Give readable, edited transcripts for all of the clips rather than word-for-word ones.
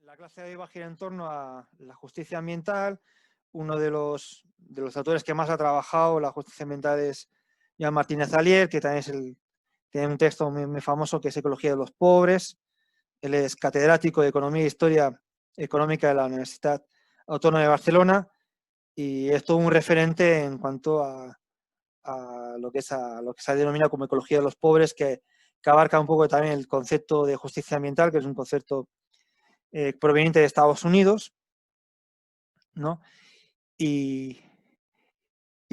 La clase de hoy va a girar en torno a la justicia ambiental. Uno de los autores que más ha trabajado la justicia ambiental es Joan Martínez Alier, que también tiene un texto muy famoso que es Ecología de los Pobres. Él es catedrático de Economía e Historia Económica de la Universidad Autónoma de Barcelona y es todo un referente en cuanto a lo que se ha denominado como ecología de los pobres, que abarca un poco también el concepto de justicia ambiental, que es un concepto proveniente de Estados Unidos, ¿no? Y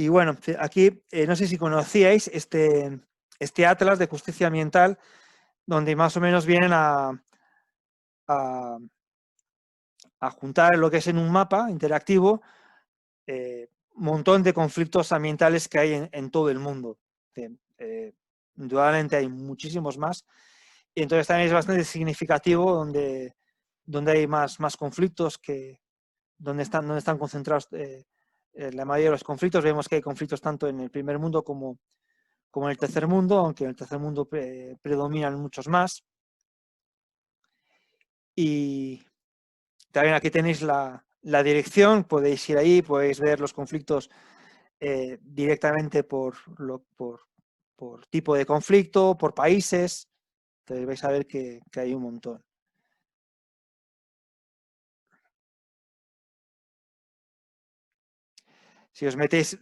bueno, aquí no sé si conocíais este atlas de justicia ambiental, donde más o menos vienen a juntar lo que es en un mapa interactivo un montón de conflictos ambientales que hay en todo el mundo. Indudablemente hay muchísimos más. Y entonces también es bastante significativo donde hay más conflictos, donde están concentrados la mayoría de los conflictos. Vemos que hay conflictos tanto en el primer mundo como en el tercer mundo, aunque en el tercer mundo predominan muchos más. Y también aquí tenéis la dirección, podéis ir ahí, podéis ver los conflictos directamente por tipo de conflicto, por países. Entonces vais a ver que hay un montón. Si os metéis,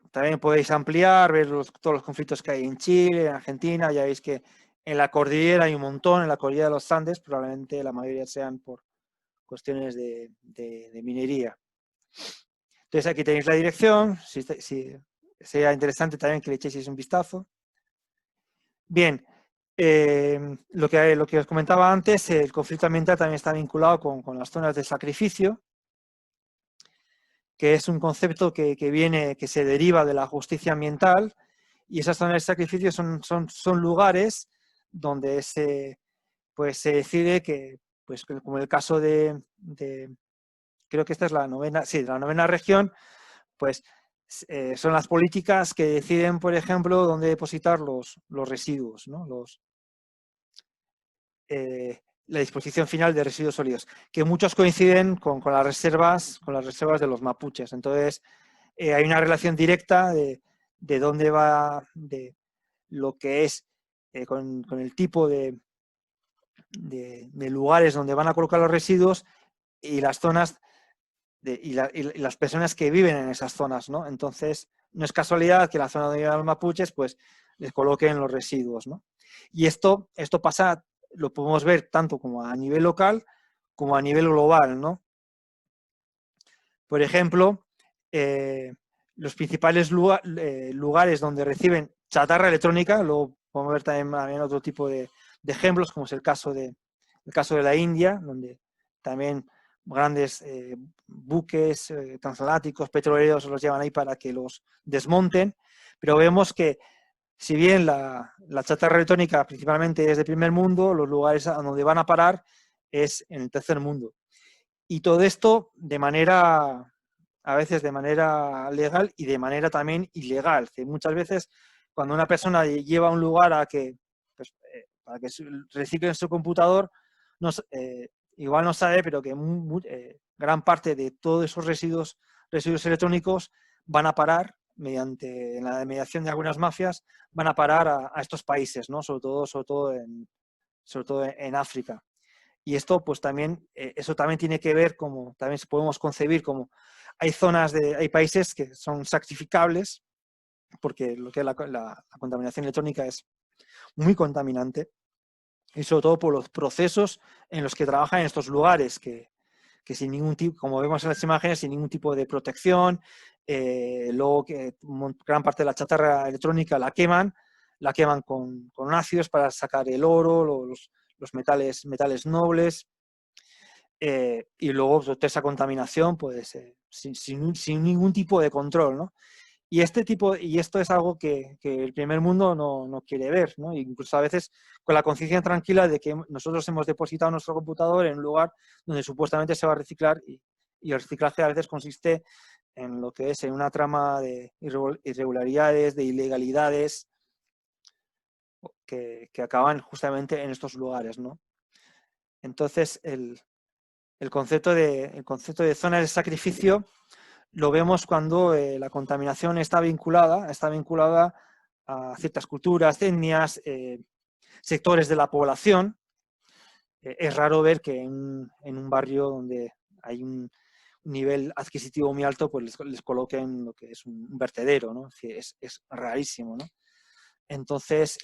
también podéis ampliar, ver todos los conflictos que hay en Chile, en Argentina. Ya veis que en la cordillera hay un montón, en la cordillera de los Andes, probablemente la mayoría sean por cuestiones de minería. Entonces aquí tenéis la dirección, si sería interesante también que le echéis un vistazo. Bien, lo que os comentaba antes, el conflicto ambiental también está vinculado con las zonas de sacrificio, que es un concepto que se deriva de la justicia ambiental, y esas zonas de sacrificio son lugares donde se decide que, pues, como en el caso creo que esta es la novena región, pues son las políticas que deciden, por ejemplo, dónde depositar los residuos, ¿no? La disposición final de residuos sólidos, que muchos coinciden con las reservas de los mapuches. Entonces, hay una relación directa de dónde va, de lo que es con el tipo de lugares donde van a colocar los residuos y las zonas y las personas que viven en esas zonas, ¿no? Entonces, no es casualidad que la zona donde viven los mapuches, pues, les coloquen los residuos, ¿no? Y esto pasa, lo podemos ver tanto como a nivel local como a nivel global, ¿no? Por ejemplo, los principales lugares donde reciben chatarra electrónica, luego podemos ver también otro tipo de ejemplos, como es el caso de la India, donde también grandes buques transatlánticos, petroleros, los llevan ahí para que los desmonten, pero vemos que si bien la chatarra electrónica principalmente es de primer mundo, los lugares a donde van a parar es en el tercer mundo. Y todo esto a veces de manera legal y de manera también ilegal. Que muchas veces cuando una persona lleva a un lugar pues, para que reciclen su computador, igual no sabe, pero que gran parte de todos esos residuos electrónicos van a parar mediante la mediación de algunas mafias, van a parar a estos países, ¿no? sobre todo en África. Y esto, pues también, eso también tiene que ver como, también podemos concebir como hay hay países que son sacrificables, porque lo que es la contaminación electrónica es muy contaminante, y sobre todo por los procesos en los que trabajan en estos lugares, que sin ningún tipo, como vemos en las imágenes, sin ningún tipo de protección, luego que gran parte de la chatarra electrónica la queman con ácidos para sacar el oro, los metales nobles, y luego toda esa contaminación pues, sin ningún tipo de control, ¿no? Y esto es algo que el primer mundo no quiere ver, ¿no? Incluso a veces con la conciencia tranquila de que nosotros hemos depositado nuestro computador en un lugar donde supuestamente se va a reciclar, y el reciclaje a veces consiste en lo que es en una trama de irregularidades, de ilegalidades que acaban justamente en estos lugares, ¿no? Entonces, el concepto de zonas de sacrificio lo vemos cuando la contaminación está vinculada a ciertas culturas, etnias, sectores de la población. Es raro ver que en un barrio donde hay un nivel adquisitivo muy alto, pues les coloquen lo que es un vertedero, ¿no? Es rarísimo, ¿no? Entonces,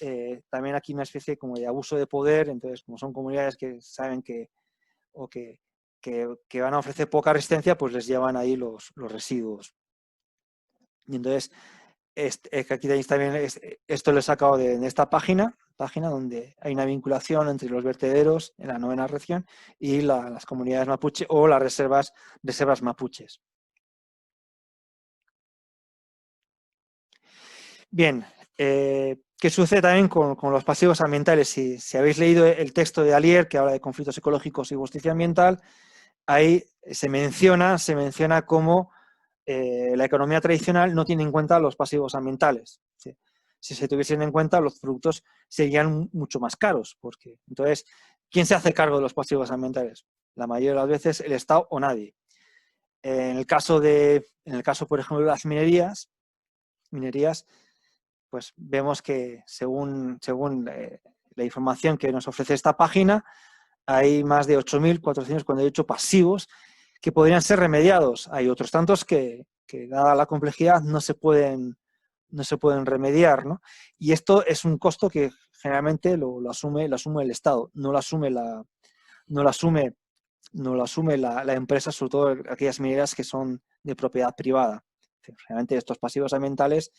también aquí una especie como de abuso de poder. Entonces, como son comunidades que saben que van a ofrecer poca resistencia, pues les llevan ahí los residuos. Y entonces, aquí tenéis también, esto lo he sacado de esta página donde hay una vinculación entre los vertederos en la 9ª región y las comunidades mapuche o las reservas mapuches. Bien, ¿qué sucede también con los pasivos ambientales? Si habéis leído el texto de Alier, que habla de conflictos ecológicos y justicia ambiental, ahí se menciona cómo la economía tradicional no tiene en cuenta los pasivos ambientales. ¿Sí? Si se tuviesen en cuenta, los productos serían mucho más caros. Porque, entonces, ¿quién se hace cargo de los pasivos ambientales? La mayoría de las veces el Estado o nadie. En el caso, por ejemplo, de las minerías, pues vemos que según la información que nos ofrece esta página, hay más de 8.448 pasivos que podrían ser remediados. Hay otros tantos que dada la complejidad, no se pueden remediar, ¿no? Y esto es un costo que generalmente lo asume el Estado, no lo asume la empresa, sobre todo aquellas mineras que son de propiedad privada. Generalmente estos pasivos ambientales,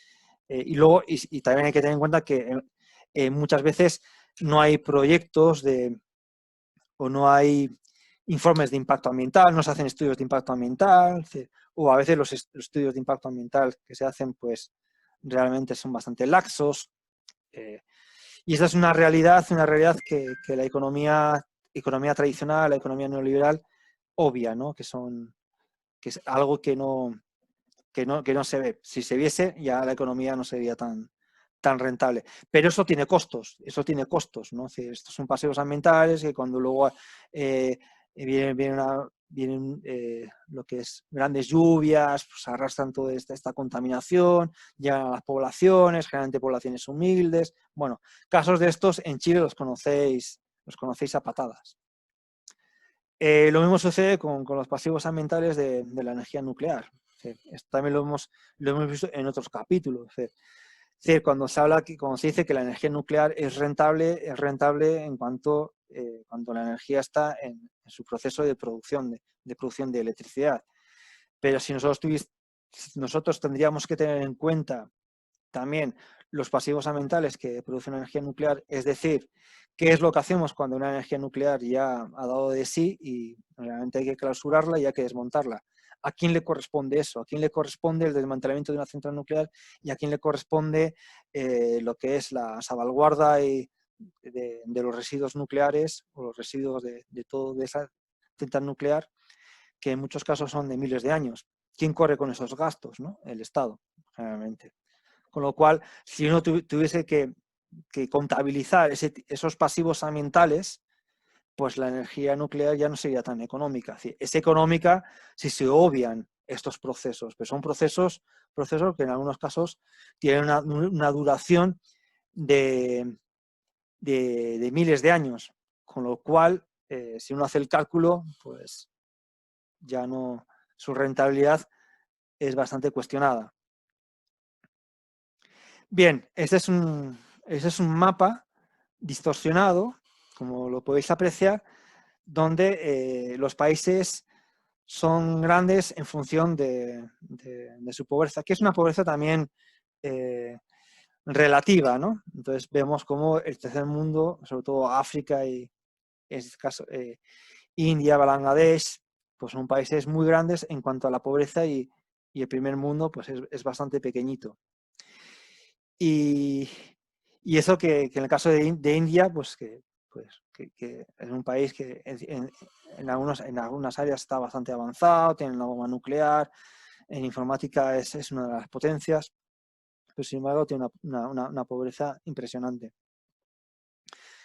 y también hay que tener en cuenta que muchas veces no hay proyectos o no hay informes de impacto ambiental, no se hacen estudios de impacto ambiental, o a veces los estudios de impacto ambiental que se hacen, pues realmente son bastante laxos. Y esa es una realidad que la economía tradicional, la economía neoliberal, obvia, ¿no? Que es algo que no se ve. Si se viese, ya la economía no sería tan rentable. Pero eso tiene costos, ¿no? Estos son pasivos ambientales que cuando luego vienen lo que es grandes lluvias, pues arrastran toda esta contaminación, llegan a las poblaciones, generalmente poblaciones humildes. Bueno, casos de estos en Chile los conocéis a patadas. Lo mismo sucede con los pasivos ambientales de la energía nuclear. Esto también lo hemos visto en otros capítulos. Es decir, cuando se dice que la energía nuclear es rentable en cuanto la energía está en su proceso de producción de electricidad. Pero si nosotros tendríamos que tener en cuenta también los pasivos ambientales que produce una energía nuclear, es decir, qué es lo que hacemos cuando una energía nuclear ya ha dado de sí y realmente hay que clausurarla y hay que desmontarla. ¿A quién le corresponde eso? ¿A quién le corresponde el desmantelamiento de una central nuclear y a quién le corresponde lo que es la salvaguarda de los residuos nucleares o los residuos de toda esa central nuclear, que en muchos casos son de miles de años? ¿Quién corre con esos gastos? ¿No? El Estado, generalmente. Con lo cual, si uno tuviese que contabilizar esos pasivos ambientales, pues la energía nuclear ya no sería tan económica. Es económica si se obvian estos procesos, pero son procesos que en algunos casos tienen una duración de miles de años, con lo cual, si uno hace el cálculo, pues ya no, su rentabilidad es bastante cuestionada. Bien, ese es un mapa distorsionado, como lo podéis apreciar, donde los países son grandes en función de su pobreza, que es una pobreza también relativa, ¿no? Entonces vemos cómo el tercer mundo, sobre todo África y en este caso India, Bangladesh, pues son países muy grandes en cuanto a la pobreza y el primer mundo pues es bastante pequeñito. Y eso que en el caso de India, pues que es un país que en algunas áreas está bastante avanzado, tiene una bomba nuclear, en informática es una de las potencias, pero sin embargo tiene una pobreza impresionante.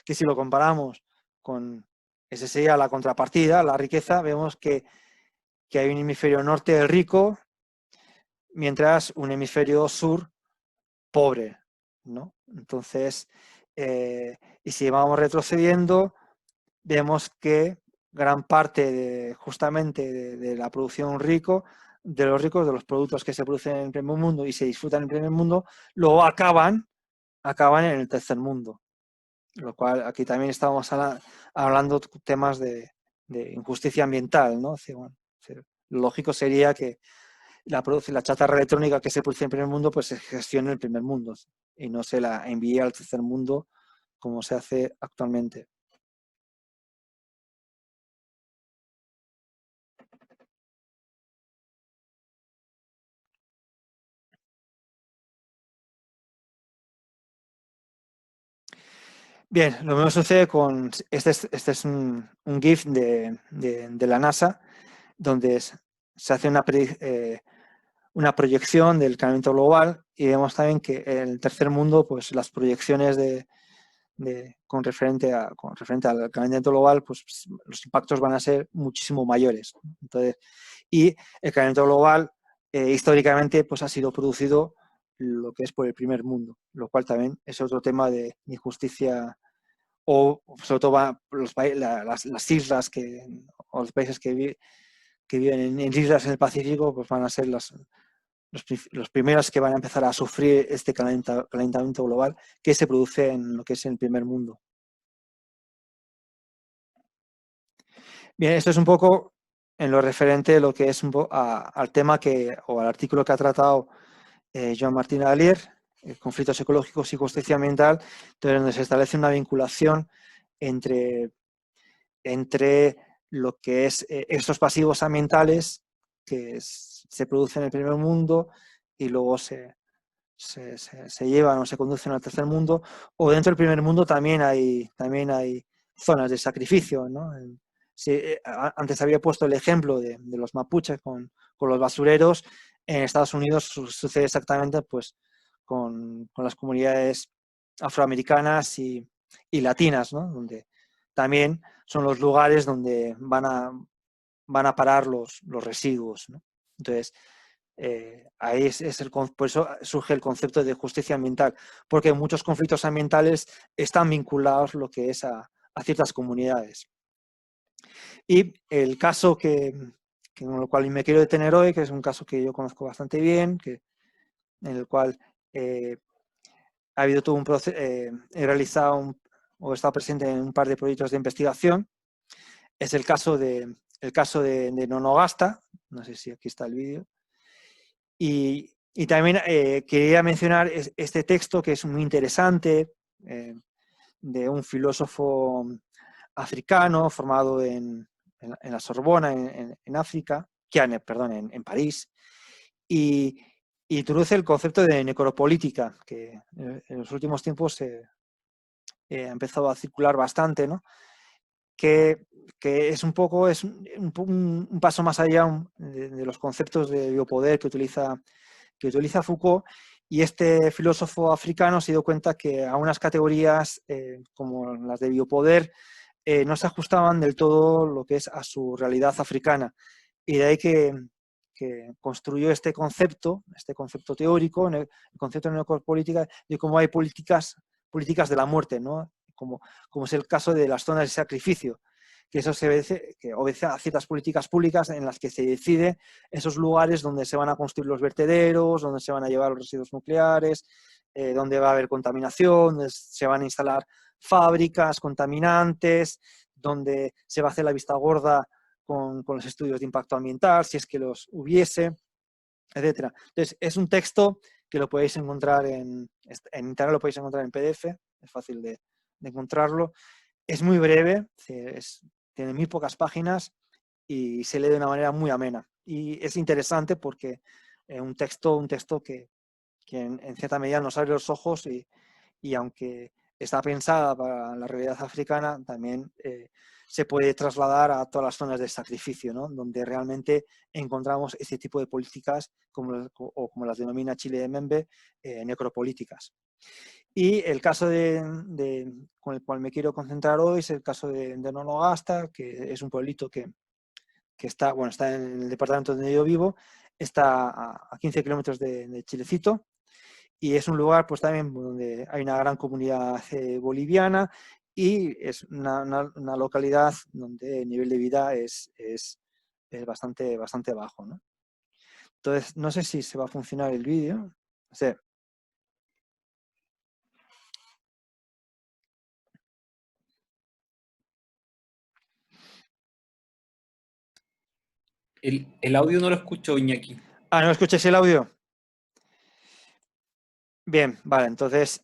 Que si lo comparamos con esa sería la contrapartida, la riqueza. Vemos que hay un hemisferio norte rico, mientras un hemisferio sur pobre, ¿no? Entonces, y si vamos retrocediendo, vemos que gran parte justamente de la producción de los ricos, de los productos que se producen en el primer mundo y se disfrutan en el primer mundo, luego acaban en el tercer mundo. Lo cual aquí también estábamos hablando temas de injusticia ambiental, ¿no? Bueno, lo lógico sería que la chatarra electrónica que se produce en el primer mundo pues se gestione en el primer mundo y no se la envíe al tercer mundo como se hace actualmente. Bien, lo mismo sucede con... Este es un GIF de la NASA, donde se hace una proyección del calentamiento global y vemos también que en el tercer mundo, pues las proyecciones con referente al calentamiento global, pues los impactos van a ser muchísimo mayores. Entonces, y el calentamiento global históricamente pues ha sido producido lo que es por el primer mundo, lo cual también es otro tema de injusticia, o sobre todo las islas o los países que viven en islas en el Pacífico, pues van a ser los primeros que van a empezar a sufrir este calentamiento global que se produce en lo que es el primer mundo. Bien, esto es un poco en lo referente a lo que es al tema o al artículo que ha tratado Joan Martín Alier, conflictos ecológicos y justicia ambiental, donde se establece una vinculación entre lo que es estos pasivos ambientales que se producen en el primer mundo y luego se llevan o se conducen al tercer mundo, o dentro del primer mundo también hay zonas de sacrificio, ¿no? Antes había puesto el ejemplo de los mapuches con los basureros. En Estados Unidos sucede exactamente pues, con las comunidades afroamericanas y latinas, ¿no? Donde también son los lugares donde van a parar los residuos, ¿no? Entonces, ahí por eso surge el concepto de justicia ambiental, porque muchos conflictos ambientales están vinculados lo que es a ciertas comunidades. Y el caso con el cual me quiero detener hoy, que es un caso que yo conozco bastante bien, en el cual ha habido todo un proceso, he realizado o he estado presente en un par de proyectos de investigación, es el caso de Nonogasta, no sé si aquí está el vídeo, y también quería mencionar este texto que es muy interesante, de un filósofo africano formado en la Sorbona, en África, perdón, en París, y introduce el concepto de necropolítica, que en los últimos tiempos ha empezado a circular bastante, ¿no? Que es un paso más allá de los conceptos de biopoder que utiliza Foucault, y este filósofo africano se dio cuenta que a unas categorías como las de biopoder no se ajustaban del todo lo que es a su realidad africana, y de ahí que construyó este concepto teórico, el concepto de necropolítica, de cómo hay políticas de la muerte, ¿no? Como es el caso de las zonas de sacrificio, que eso obedece a ciertas políticas públicas en las que se decide esos lugares donde se van a construir los vertederos, donde se van a llevar los residuos nucleares, donde va a haber contaminación, donde se van a instalar fábricas contaminantes, donde se va a hacer la vista gorda con los estudios de impacto ambiental, si es que los hubiese, etcétera. Entonces, es un texto que lo podéis encontrar en internet, lo podéis encontrar en PDF, es fácil de encontrarlo. Es muy breve, tiene muy pocas páginas y se lee de una manera muy amena. Y es interesante porque un texto que en cierta medida nos abre los ojos y aunque está pensada para la realidad africana, también se puede trasladar a todas las zonas de sacrificio, ¿no? Donde realmente encontramos este tipo de políticas, como las denomina Chile de Membe, necropolíticas. Y el caso con el cual me quiero concentrar hoy es el caso de Nonogasta, que es un pueblito que está, bueno, está en el departamento donde yo vivo, está a 15 kilómetros de Chilecito, y es un lugar pues también donde hay una gran comunidad boliviana, y es una localidad donde el nivel de vida es bastante bajo, ¿no? Entonces, no sé si se va a funcionar el vídeo. O sea, El audio no lo escucho, Iñaki. ¿no escucháis el audio? Bien, vale, entonces,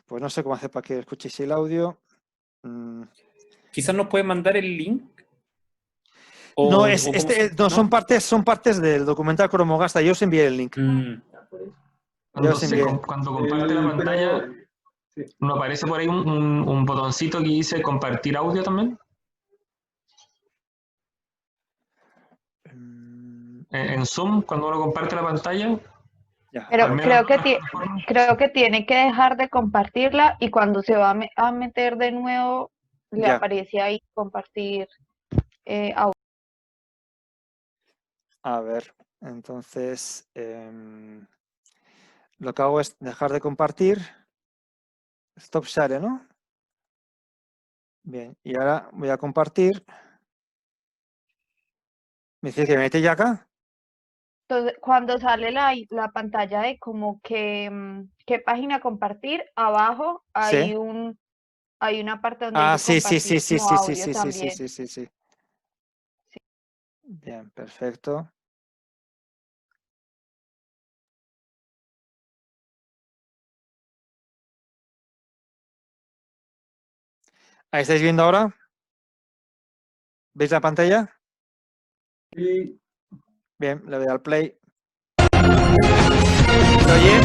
pues no sé cómo hacer para que escuchéis el audio. Quizás nos puede mandar el link. No, ¿No? son partes del documental Cromogasta. Yo os envié el link. Cuando comparte la pantalla, ¿no aparece por ahí un botoncito que dice compartir audio también? En Zoom, cuando uno comparte la pantalla. Ya, Pero menos creo que tiene que dejar de compartirla y cuando se va a meter de nuevo le ya. aparece ahí compartir audio. A ver, entonces lo que hago es dejar de compartir. Stop share, ¿no? Bien, y ahora voy a compartir. ¿Me dice que me mete ya acá? Entonces, cuando sale la pantalla de como que qué página compartir, abajo Sí. hay una parte donde dice Sí, compartir como audio sí, también. sí. Bien, perfecto. ¿Ahí estáis viendo ahora? ¿Veis la pantalla? Sí. Bien, le doy al play. ¿Se oye?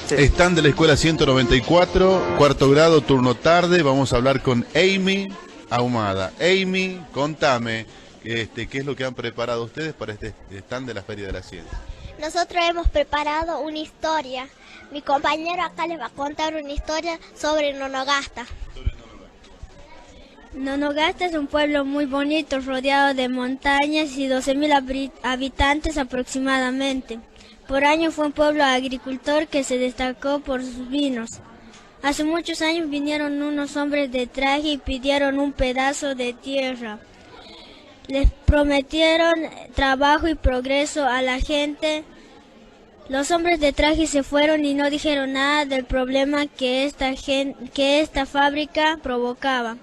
Sí. Están de la escuela 194, cuarto grado, turno tarde. Vamos a hablar con Amy Ahumada. Amy, contame, ¿qué es lo que han preparado ustedes para este stand de la Feria de la Ciencia? Nosotros hemos preparado una historia. Mi compañero acá les va a contar una historia sobre Nonogasta. Nonogasta es un pueblo muy bonito, rodeado de montañas y 12.000 habitantes aproximadamente. Por año fue un pueblo agricultor que se destacó por sus vinos. Hace muchos años vinieron unos hombres de traje y pidieron un pedazo de tierra. Les prometieron trabajo y progreso a la gente. Los hombres de traje se fueron y no dijeron nada del problema que esta fábrica provocaba.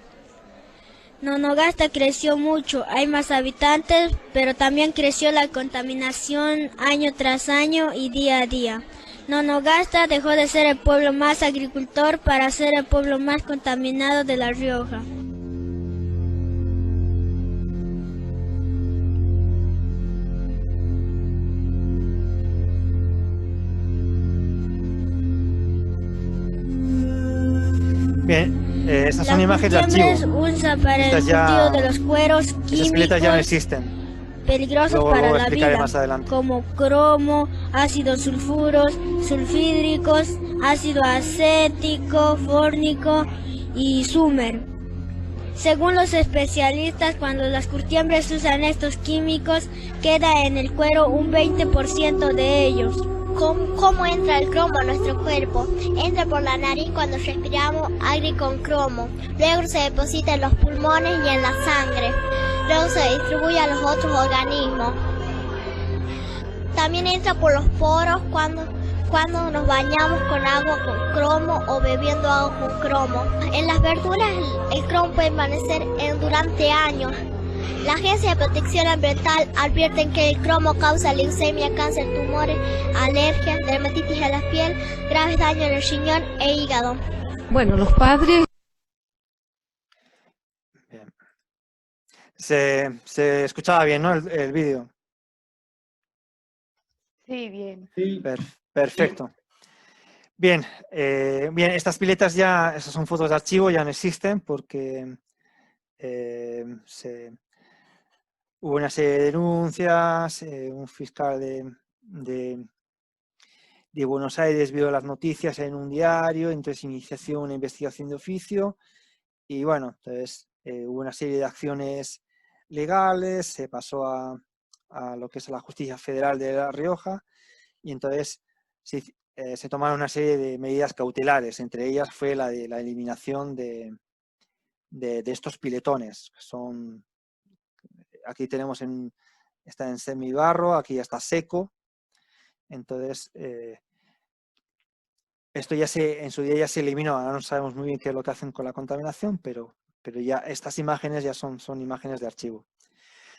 Nonogasta creció mucho, hay más habitantes, pero también creció la contaminación año tras año y día a día. Nonogasta dejó de ser el pueblo más agricultor para ser el pueblo más contaminado de La Rioja. Bien, estas son imágenes de archivo. Usa para el cultivo de los cueros Esas químicos piletas ya no existen. peligrosos Luego para la explicaré vida, más adelante. como cromo, ácidos sulfuros, sulfídricos, ácido acético, fórnico y sumer. Según los especialistas, cuando las curtiembres usan estos químicos, queda en el cuero un 20% de ellos. ¿Cómo entra el cromo a nuestro cuerpo? Entra por la nariz cuando respiramos aire con cromo. Luego se deposita en los pulmones y en la sangre. Luego se distribuye a los otros organismos. También entra por los poros cuando nos bañamos con agua con cromo o bebiendo agua con cromo. En las verduras el cromo puede permanecer durante años. La Agencia de Protección Ambiental advierte que el cromo causa leucemia, cáncer, tumores, alergias, dermatitis a la piel, graves daños en el riñón e hígado. Bueno, los padres... Bien. Se escuchaba bien, ¿no? El vídeo. Sí, bien. Sí. Perfecto. Bien, bien, estas piletas ya, esas son fotos de archivo, ya no existen porque hubo una serie de denuncias, un fiscal de de Buenos Aires vio las noticias en un diario, entonces inició una investigación de oficio y bueno, entonces hubo una serie de acciones legales, se pasó a lo que es la Justicia Federal de La Rioja y entonces se tomaron una serie de medidas cautelares, entre ellas fue la de la eliminación de estos piletones, que son, aquí tenemos está en semibarro, aquí ya está seco, entonces esto ya en su día ya se eliminó, ahora no sabemos muy bien qué es lo que hacen con la contaminación, pero ya estas imágenes ya son imágenes de archivo.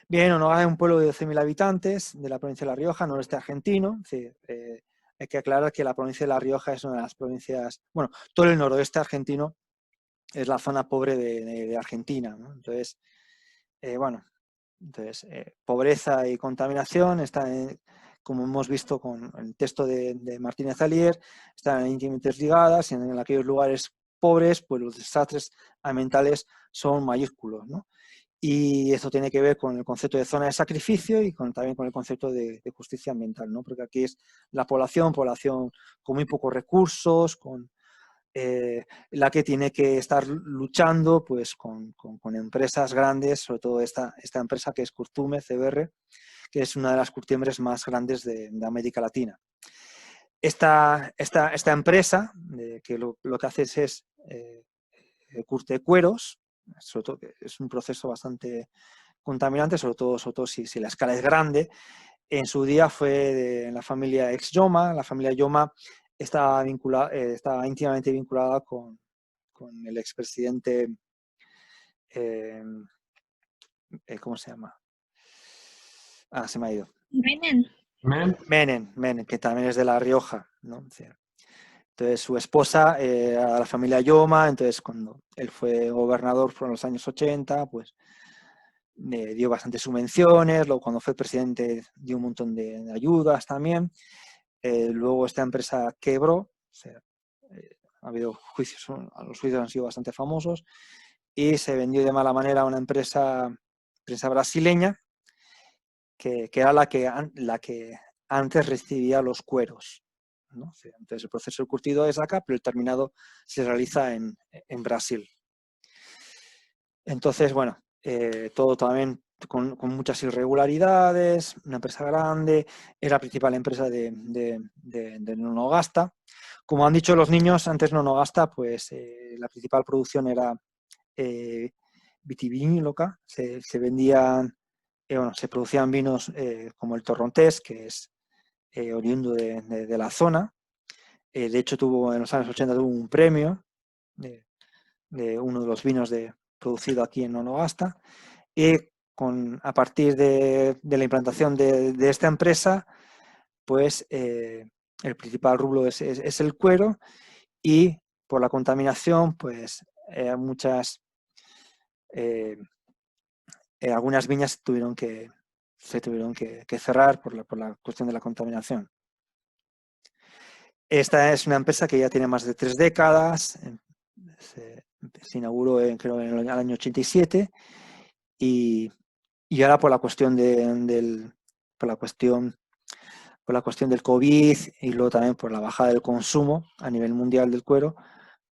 Bien, Onogaste es un pueblo de 12.000 habitantes de la provincia de La Rioja, noreste argentino. Hay que aclarar que la provincia de La Rioja es una de las provincias, bueno, todo el noroeste argentino es la zona pobre de Argentina, ¿no? Entonces, pobreza y contaminación están, como hemos visto con el texto de Martínez Alier, están íntimamente ligadas y en aquellos lugares pobres, pues los desastres ambientales son mayúsculos, ¿no? Y esto tiene que ver con el concepto de zona de sacrificio y también con el concepto de justicia ambiental, ¿no? Porque aquí es la población con muy pocos recursos, con la que tiene que estar luchando pues, con empresas grandes, sobre todo esta empresa que es Curtume, CBR, que es una de las curtiembres más grandes de América Latina. Esta empresa que lo que hace es curte cueros, sobre todo es un proceso bastante contaminante, sobre todo si la escala es grande. En su día fue de la familia ex-Yoma. La familia Yoma estaba íntimamente vinculada con el expresidente, ¿cómo se llama? Se me ha ido. Menem, que también es de La Rioja, ¿no? Entonces su esposa a la familia Yoma, entonces cuando él fue gobernador en los años 80, pues dio bastantes subvenciones, luego cuando fue presidente dio un montón de ayudas también. Luego esta empresa quebró, ha habido juicios, los juicios han sido bastante famosos, y se vendió de mala manera a una empresa brasileña que era la que antes recibía los cueros, ¿no? Entonces el proceso de curtido es acá, pero el terminado se realiza en Brasil. Entonces, bueno, todo también con muchas irregularidades, una empresa grande, era la principal empresa de Nonogasta. Como han dicho los niños, antes Nonogasta, pues la principal producción era vitivinícola, se vendían, se producían vinos como el Torrontés, que es oriundo de la zona. De hecho, en los años 80 tuvo un premio de uno de los vinos producido aquí en Nonogasta. Y a partir de la implantación de esta empresa, pues el principal rublo es el cuero, y por la contaminación, pues algunas viñas se tuvieron que cerrar por la cuestión de la contaminación. Esta es una empresa que ya tiene más de 3 décadas, se inauguró creo en el año 87, y ahora por la cuestión del COVID y luego también por la bajada del consumo a nivel mundial del cuero,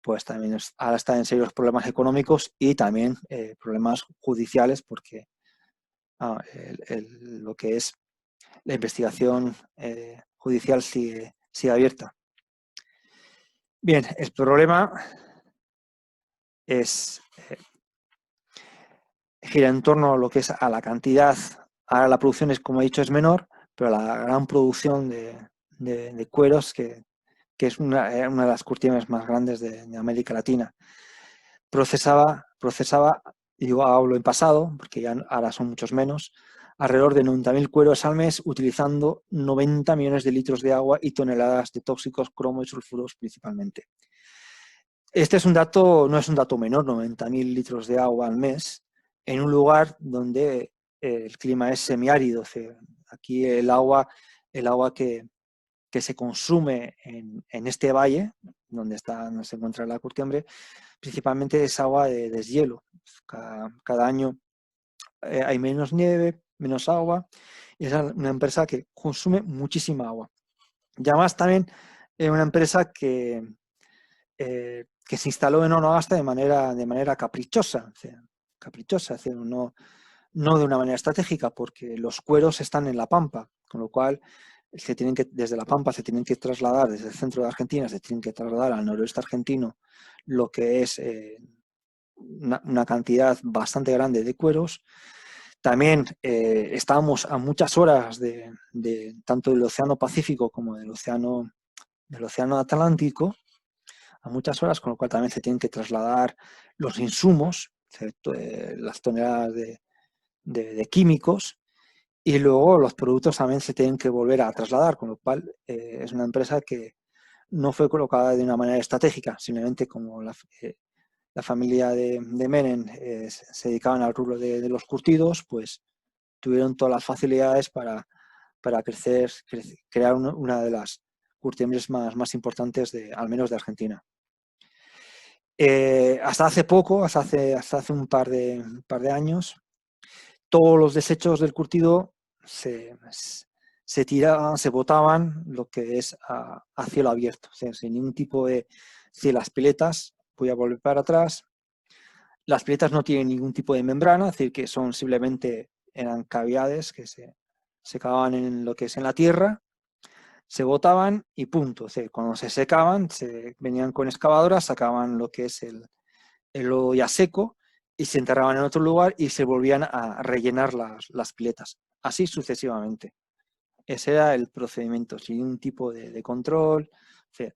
pues también ahora está en serios problemas económicos y también problemas judiciales, porque lo que es la investigación judicial sigue abierta. Bien, el problema gira en torno a lo que es a la cantidad. Ahora la producción como he dicho, es menor, pero la gran producción de cueros, que es una de las curtiembres más grandes de América Latina. Procesaba, y hablo en pasado, porque ya ahora son muchos menos, alrededor de 90.000 cueros al mes, utilizando 90 millones de litros de agua y toneladas de tóxicos, cromo y sulfuros principalmente. Este es no es un dato menor, 90.000 litros de agua al mes, en un lugar donde el clima es semiárido. Aquí el agua que se consume en este valle, donde se encuentra la curtiembre, principalmente es agua de deshielo. Cada año hay menos nieve, menos agua, y es una empresa que consume muchísima agua. Y además también Es una empresa que se instaló en Onogasta de manera caprichosa, es decir, no de una manera estratégica, porque los cueros están en La Pampa, con lo cual desde La Pampa se tienen que trasladar, desde el centro de Argentina se tienen que trasladar al noroeste argentino, lo que es una cantidad bastante grande de cueros. También estábamos a muchas horas tanto del Océano Pacífico como del Océano Atlántico, a muchas horas, con lo cual también se tienen que trasladar los insumos, las toneladas de químicos, y luego los productos también se tienen que volver a trasladar, con lo cual es una empresa que no fue colocada de una manera estratégica, simplemente como la familia de Menem se dedicaban al rubro de los curtidos, pues tuvieron todas las facilidades para crear una de las curtiembres más importantes, al menos de Argentina. Hasta hace poco, hasta hace un par de años, todos los desechos del curtido se tiraban, se botaban lo que es a cielo abierto, o sea, sin ningún tipo de... Si las piletas, voy a volver para atrás, las piletas no tienen ningún tipo de membrana, es decir, que eran cavidades que se cavaban en lo que es en la tierra, se botaban y punto. O sea, cuando se secaban, venían con excavadoras, sacaban lo que es el lodo ya seco y se enterraban en otro lugar y se volvían a rellenar las piletas. Así sucesivamente. Ese era el procedimiento, sin ningún tipo de control. O sea,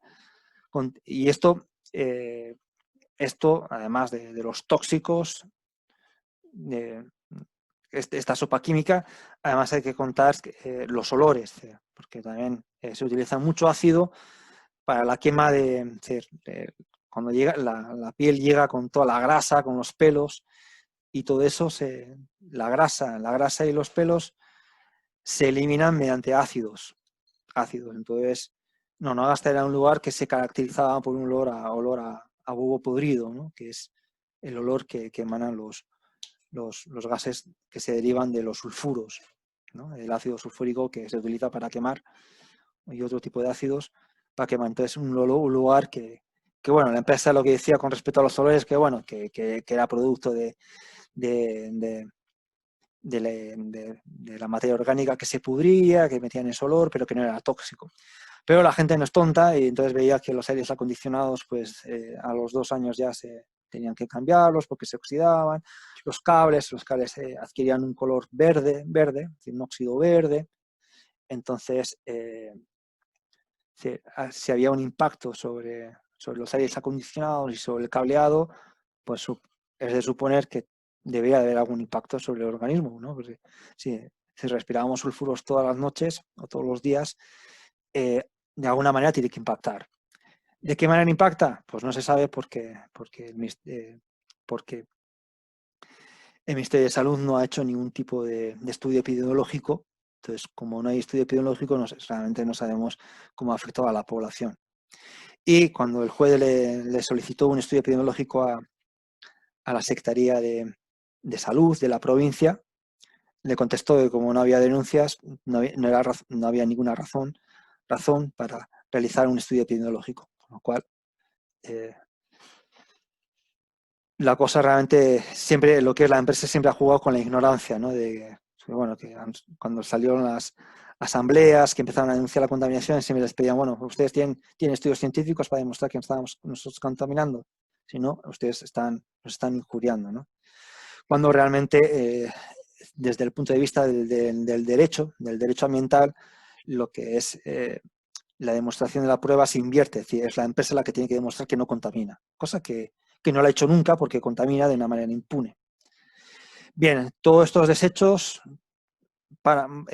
y esto, además de los tóxicos, esta sopa química, además hay que contar los olores, porque también se utiliza mucho ácido para la quema cuando llega la piel llega con toda la grasa, con los pelos, y todo eso, la grasa y los pelos se eliminan mediante ácidos. Entonces, Onogasta era un lugar que se caracterizaba por un olor a huevo podrido, ¿no? Que es el olor que emanan los gases que se derivan de los sulfuros, ¿no? El ácido sulfúrico que se utiliza para quemar y otro tipo de ácidos para quemar. Entonces, un lugar que bueno, la empresa lo que decía con respecto a los olores, que bueno, que era producto de la materia orgánica que se pudría, que metían ese olor, pero que no era tóxico. Pero la gente no es tonta y entonces veía que los aires acondicionados, pues a los 2 años ya se tenían que cambiarlos porque se oxidaban. Los cables adquirían un color verde, es decir, un óxido verde. Entonces, si había un impacto sobre los aires acondicionados y sobre el cableado, pues es de suponer que debería haber algún impacto sobre el organismo, ¿no? Porque si respirábamos sulfuros todas las noches o todos los días, de alguna manera tiene que impactar. ¿De qué manera impacta? Pues no se sabe porque el Ministerio de Salud no ha hecho ningún tipo de estudio epidemiológico. Entonces, como no hay estudio epidemiológico, realmente no sabemos cómo ha afectado a la población. Y cuando el juez le solicitó un estudio epidemiológico a la Secretaría de Salud de la provincia, le contestó que como no había denuncias, no había ninguna razón para realizar un estudio epidemiológico. Con lo cual, la cosa realmente siempre, lo que es la empresa siempre ha jugado con la ignorancia, ¿no? Bueno, que cuando salieron las asambleas que empezaron a denunciar la contaminación, siempre les pedían, bueno, ustedes tienen estudios científicos para demostrar que estábamos nosotros contaminando, si no, ustedes nos están injuriando, ¿no? Cuando realmente, desde el punto de vista del derecho ambiental, lo que es la demostración de la prueba se invierte, es decir, es la empresa la que tiene que demostrar que no contamina, cosa que no la ha hecho nunca porque contamina de una manera impune. Bien, todos estos desechos van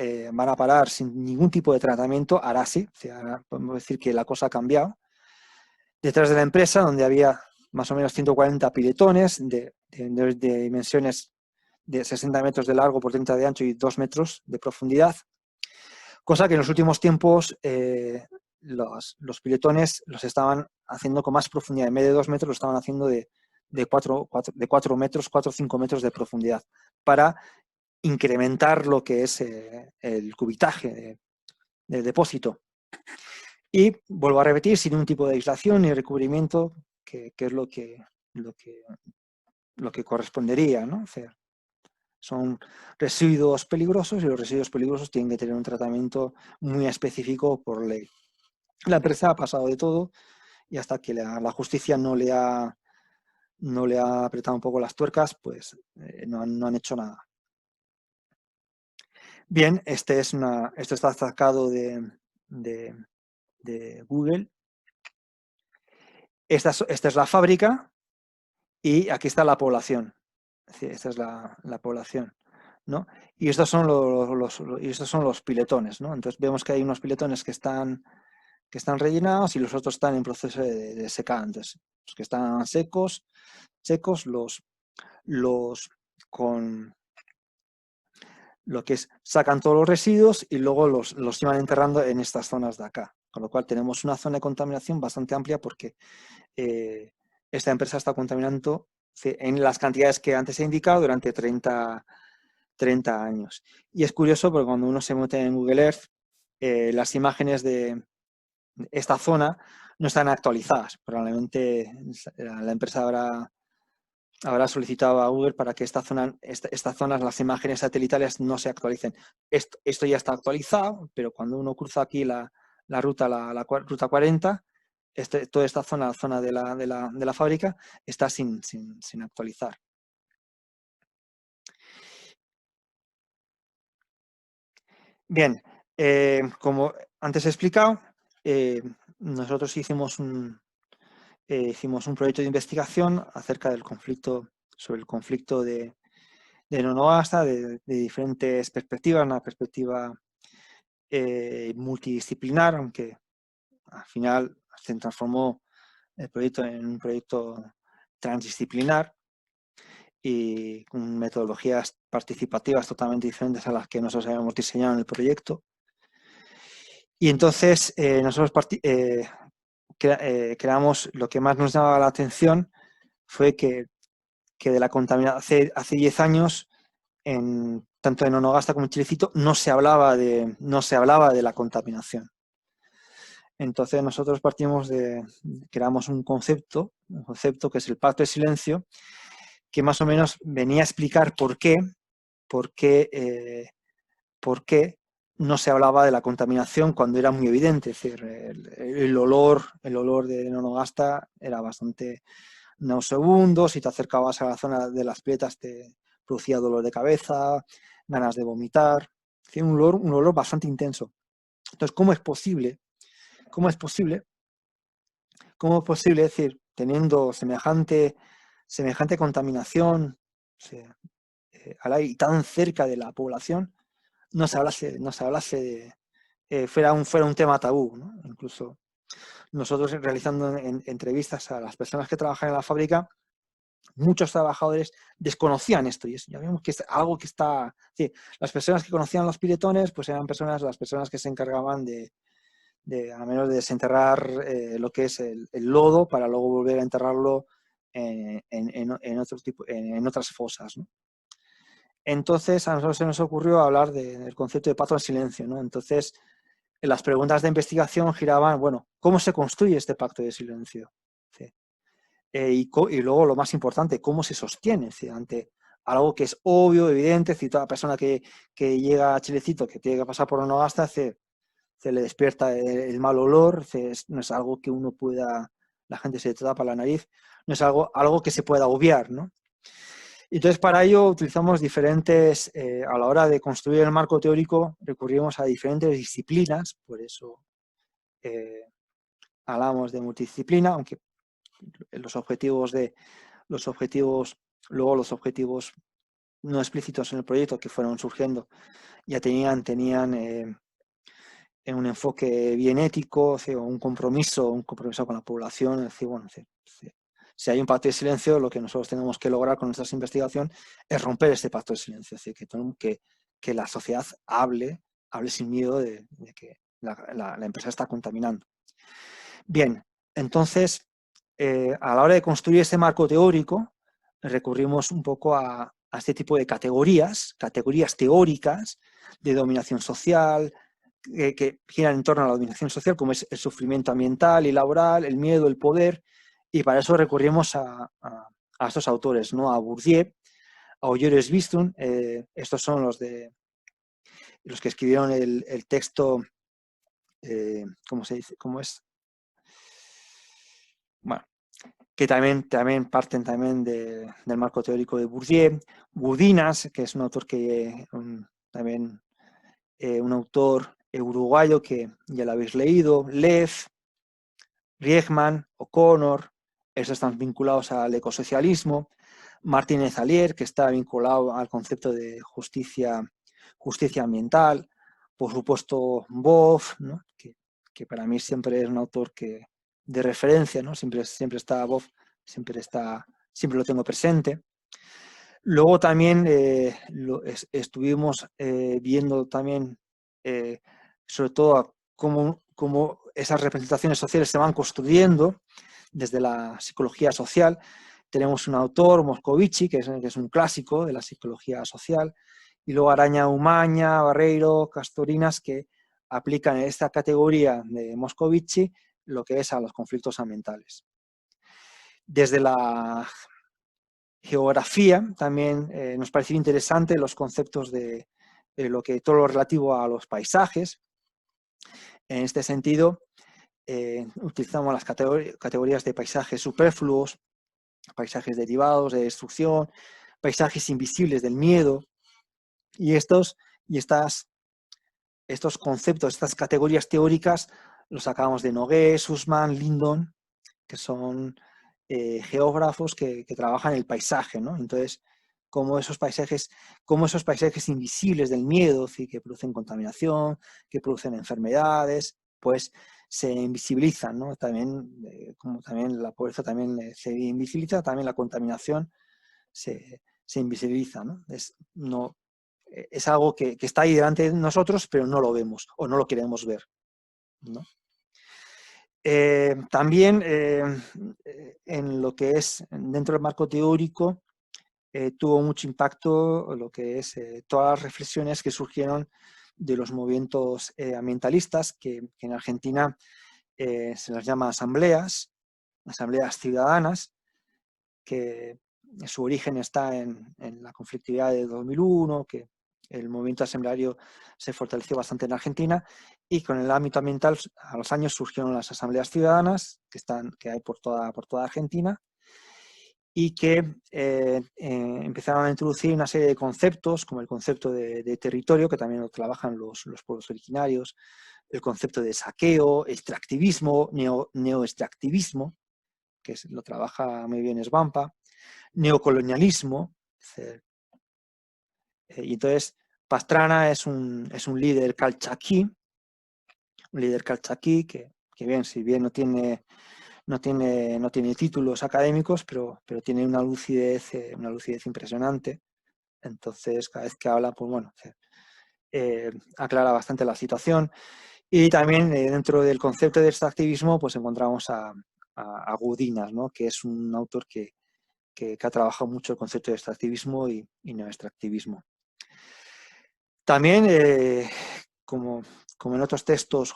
a parar sin ningún tipo de tratamiento, ahora sí, o sea, ahora podemos decir que la cosa ha cambiado. Detrás de la empresa, donde había más o menos 140 piletones de dimensiones de 60 metros de largo por 30 de ancho y 2 metros de profundidad, cosa que en los últimos tiempos los piletones los estaban haciendo con más profundidad. En vez de 2 metros, lo estaban haciendo de 4 metros, 4 o 5 metros de profundidad, para incrementar lo que es el cubitaje del depósito. Y vuelvo a repetir, sin un tipo de aislación ni recubrimiento, que es lo que correspondería, ¿no? O sea, son residuos peligrosos y los residuos peligrosos tienen que tener un tratamiento muy específico por ley. La empresa ha pasado de todo y hasta que la justicia no le ha apretado un poco las tuercas, pues no han hecho nada. Bien, esto está sacado de Google. Esta es la fábrica y aquí está la población. Es decir, esta es la población, ¿no? Y estos son los piletones, ¿no? Entonces vemos que hay unos piletones que están rellenados y los otros están en proceso de secado. Entonces, los que están secos, los con lo que es, sacan todos los residuos y luego los iban enterrando en estas zonas de acá. Con lo cual tenemos una zona de contaminación bastante amplia porque esta empresa está contaminando en las cantidades que antes he indicado durante 30 años. Y es curioso porque cuando uno se mete en Google Earth, las imágenes de esta zona no están actualizadas. Probablemente la empresa habrá solicitado a Google para que estas zonas, las imágenes satelitales no se actualicen. Esto ya está actualizado, pero cuando uno cruza aquí la ruta 40, toda esta zona, la zona de la fábrica, está sin actualizar. Bien, como antes he explicado, nosotros hicimos un proyecto de investigación acerca del conflicto, sobre el conflicto de Nonogasta, de diferentes perspectivas, una perspectiva multidisciplinar, aunque al final se transformó el proyecto en un proyecto transdisciplinar y con metodologías participativas totalmente diferentes a las que nosotros habíamos diseñado en el proyecto. Y entonces nosotros creamos, lo que más nos llamaba la atención fue que de la contaminación hace 10 años, tanto en Nonogasta como en Chilecito, no se hablaba de la contaminación. Entonces nosotros creamos un concepto que es el pacto de silencio, que más o menos venía a explicar por qué no se hablaba de la contaminación cuando era muy evidente. Es decir, el olor de Nonogasta era bastante nauseabundo. Si te acercabas a la zona de las Prietas te producía dolor de cabeza, ganas de vomitar. Es decir, un olor bastante intenso. Entonces, ¿cómo es posible? Es decir, teniendo semejante contaminación al aire y tan cerca de la población, no se hablase de fuera un tema tabú, ¿no? Incluso nosotros realizando entrevistas a las personas que trabajan en la fábrica, muchos trabajadores desconocían esto, y ya vemos que es algo que está... Sí, las personas que conocían los piletones pues eran las personas que se encargaban a menos de desenterrar lo que es el lodo para luego volver a enterrarlo en otras fosas, ¿no? Entonces a nosotros se nos ocurrió hablar del concepto de pacto de silencio, ¿no? Entonces las preguntas de investigación giraban, bueno, ¿cómo se construye este pacto de silencio? ¿Sí? Y luego lo más importante, ¿cómo se sostiene? ¿Sí? Ante algo que es obvio, evidente, si toda persona que llega a Chilecito, que tiene que pasar por Nonogasta, se le despierta el mal olor, no es algo que uno pueda, la gente se tapa la nariz, no es algo que se pueda obviar, ¿no? Entonces, para ello utilizamos diferentes, a la hora de construir el marco teórico, recurrimos a diferentes disciplinas, por eso hablamos de multidisciplina, aunque los objetivos no explícitos en el proyecto que fueron surgiendo ya tenían un enfoque bien ético, o sea, un compromiso con la población. Es decir, bueno, si hay un pacto de silencio, lo que nosotros tenemos que lograr con nuestra investigación es romper este pacto de silencio, es decir, que la sociedad hable sin miedo de que la empresa está contaminando. Bien, entonces, a la hora de construir este marco teórico, recurrimos un poco a este tipo de categorías teóricas de dominación social, que giran en torno a la dominación social, como es el sufrimiento ambiental y laboral, el miedo, el poder, y para eso recurrimos a estos autores, ¿no? A Bourdieu, a Oyores Bistun, estos son los que escribieron el texto, ¿cómo se dice? ¿Cómo es? Bueno, que también parten también del marco teórico de Bourdieu. Budinas, que es un autor también un autor uruguayo que ya lo habéis leído, Lev, Riegman, O'Connor, estos están vinculados al ecosocialismo. Martínez Alier, que está vinculado al concepto de justicia ambiental. Por supuesto, Boff, ¿no? que para mí siempre es un autor de referencia, ¿no? Siempre está Boff, siempre lo tengo presente. Luego también estuvimos viendo también, sobre todo, cómo esas representaciones sociales se van construyendo desde la psicología social. Tenemos un autor, Moscovici, que es un clásico de la psicología social, y luego Araña Umaña, Barreiro, Castorinas, que aplican en esta categoría de Moscovici lo que es a los conflictos ambientales. Desde la geografía también nos pareció interesante los conceptos de todo lo relativo a los paisajes. En este sentido, utilizamos las categorías de paisajes superfluos, paisajes derivados de destrucción, paisajes invisibles del miedo, y estos conceptos, estas categorías teóricas, los sacamos de Nogués, Sussman, Lindon, que son geógrafos que trabajan el paisaje, ¿no? Entonces, cómo esos paisajes invisibles del miedo, que producen contaminación, que producen enfermedades, pues se invisibilizan, ¿no? También, como también la pobreza también se invisibiliza, también la contaminación se invisibiliza, ¿no? Es algo que está ahí delante de nosotros, pero no lo vemos o no lo queremos ver, ¿no? También en lo que es dentro del marco teórico tuvo mucho impacto lo que es todas las reflexiones que surgieron de los movimientos ambientalistas, que en Argentina se las llama asambleas ciudadanas, que su origen está en la conflictividad de 2001, que el movimiento asambleario se fortaleció bastante en Argentina, y con el ámbito ambiental a los años surgieron las asambleas ciudadanas que hay por toda Argentina, y que empezaron a introducir una serie de conceptos, como el concepto de territorio, que también lo trabajan los pueblos originarios, el concepto de saqueo, extractivismo, neoextractivismo, que lo trabaja muy bien Svampa, neocolonialismo, y entonces Pastrana es un líder calchaquí, que bien, si bien no tiene títulos académicos, pero tiene una lucidez impresionante. Entonces, cada vez que habla, pues bueno, aclara bastante la situación. Y también dentro del concepto de extractivismo, pues encontramos a Gudinas, ¿no? Que es un autor que ha trabajado mucho el concepto de extractivismo y neoextractivismo. También, como en otros textos,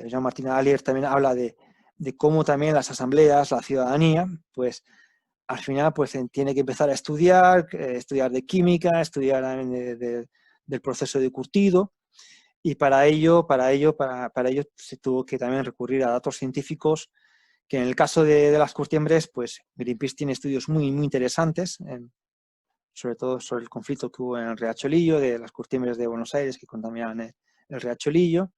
Jean-Martin Alier también habla de cómo también las asambleas, la ciudadanía, pues al final pues tiene que empezar a estudiar de química, estudiar del proceso de curtido, y para ello se tuvo que también recurrir a datos científicos, que en el caso de las curtiembres, pues Greenpeace tiene estudios muy, muy interesantes, sobre todo sobre el conflicto que hubo en el Riachuelo, de las curtiembres de Buenos Aires que contaminaban el Riachuelo.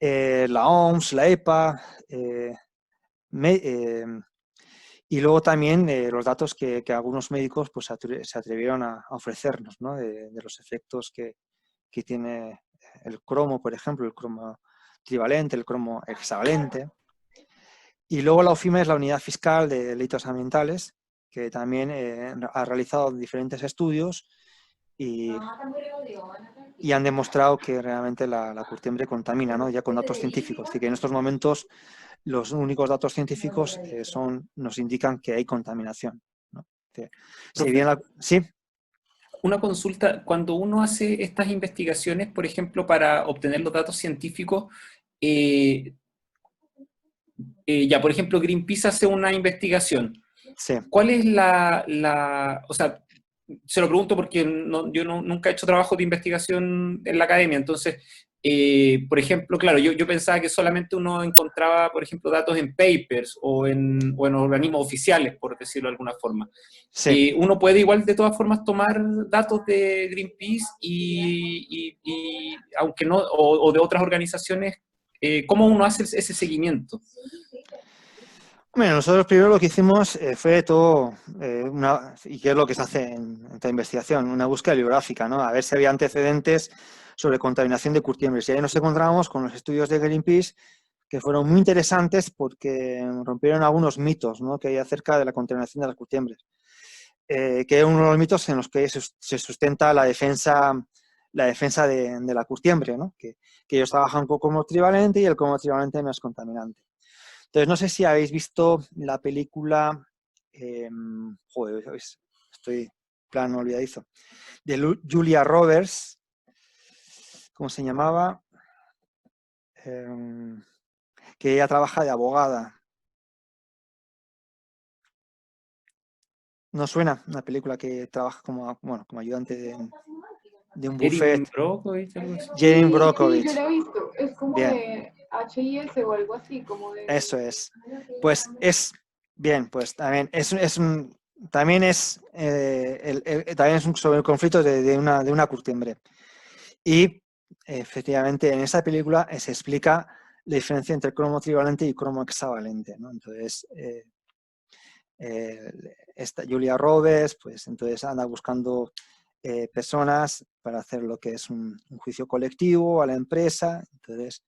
La OMS, la EPA, y luego también los datos que algunos médicos pues, se atrevieron a ofrecernos, ¿no? de los efectos que tiene el cromo, por ejemplo, el cromo trivalente, el cromo hexavalente. Y luego la OFIME es la Unidad Fiscal de Delitos Ambientales, que también ha realizado diferentes estudios y han demostrado que realmente la curtiembre contamina, ¿no? Ya con datos científicos. Así que en estos momentos los únicos datos científicos nos indican que hay contaminación, ¿no? Si bien ¿sí? Una consulta, cuando uno hace estas investigaciones, por ejemplo, para obtener los datos científicos, ya, por ejemplo, Greenpeace hace una investigación. Sí. ¿Cuál es o sea, se lo pregunto porque yo nunca he hecho trabajo de investigación en la academia, entonces, por ejemplo, claro, yo pensaba que solamente uno encontraba, por ejemplo, datos en papers o en organismos oficiales, por decirlo de alguna forma. Sí. Uno puede igual de todas formas tomar datos de Greenpeace y aunque no, o de otras organizaciones, ¿cómo uno hace ese seguimiento? Bueno, nosotros primero lo que hicimos fue todo, y qué es lo que se hace en esta investigación, una búsqueda bibliográfica, ¿no? A ver si había antecedentes sobre contaminación de curtiembres. Y ahí nos encontramos con los estudios de Greenpeace, que fueron muy interesantes porque rompieron algunos mitos, ¿no?, que hay acerca de la contaminación de las curtiembres. Que es uno de los mitos en los que se sustenta la defensa de la curtiembre, ¿no? Que ellos trabajan con cromo trivalente y el cromo trivalente no es contaminante. Entonces, no sé si habéis visto la película, joder, estoy plano olvidadizo, de Julia Roberts, ¿cómo se llamaba? Que ella trabaja de abogada. ¿No suena? Una película que trabaja como ayudante de un Erin buffet. Brockovich, algo así. Erin Brockovich. Sí, yo lo he visto. Es como Bien. de HIS o algo así, como de... Eso es. Pues es bien, pues también también es sobre el conflicto de una curtiembre. Y efectivamente en esa película se explica la diferencia entre cromo trivalente y cromo hexavalente, ¿no? Entonces esta Julia Roberts, pues entonces anda buscando personas para hacer lo que es un juicio colectivo a la empresa. Entonces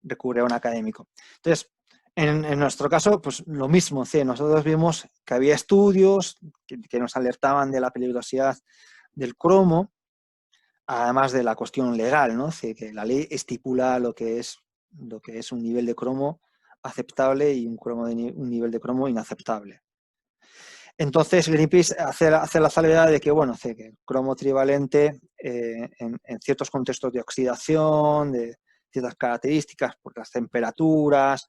recurre a un académico. Entonces, en nuestro caso, pues lo mismo, ¿sí? Nosotros vimos que había estudios que nos alertaban de la peligrosidad del cromo, además de la cuestión legal, ¿no? Sí, que la ley estipula lo que es un nivel de cromo aceptable y un nivel de cromo inaceptable. Entonces, Greenpeace hace la salvedad de que, bueno, que el cromo trivalente en ciertos contextos de oxidación, de ciertas características, por las temperaturas,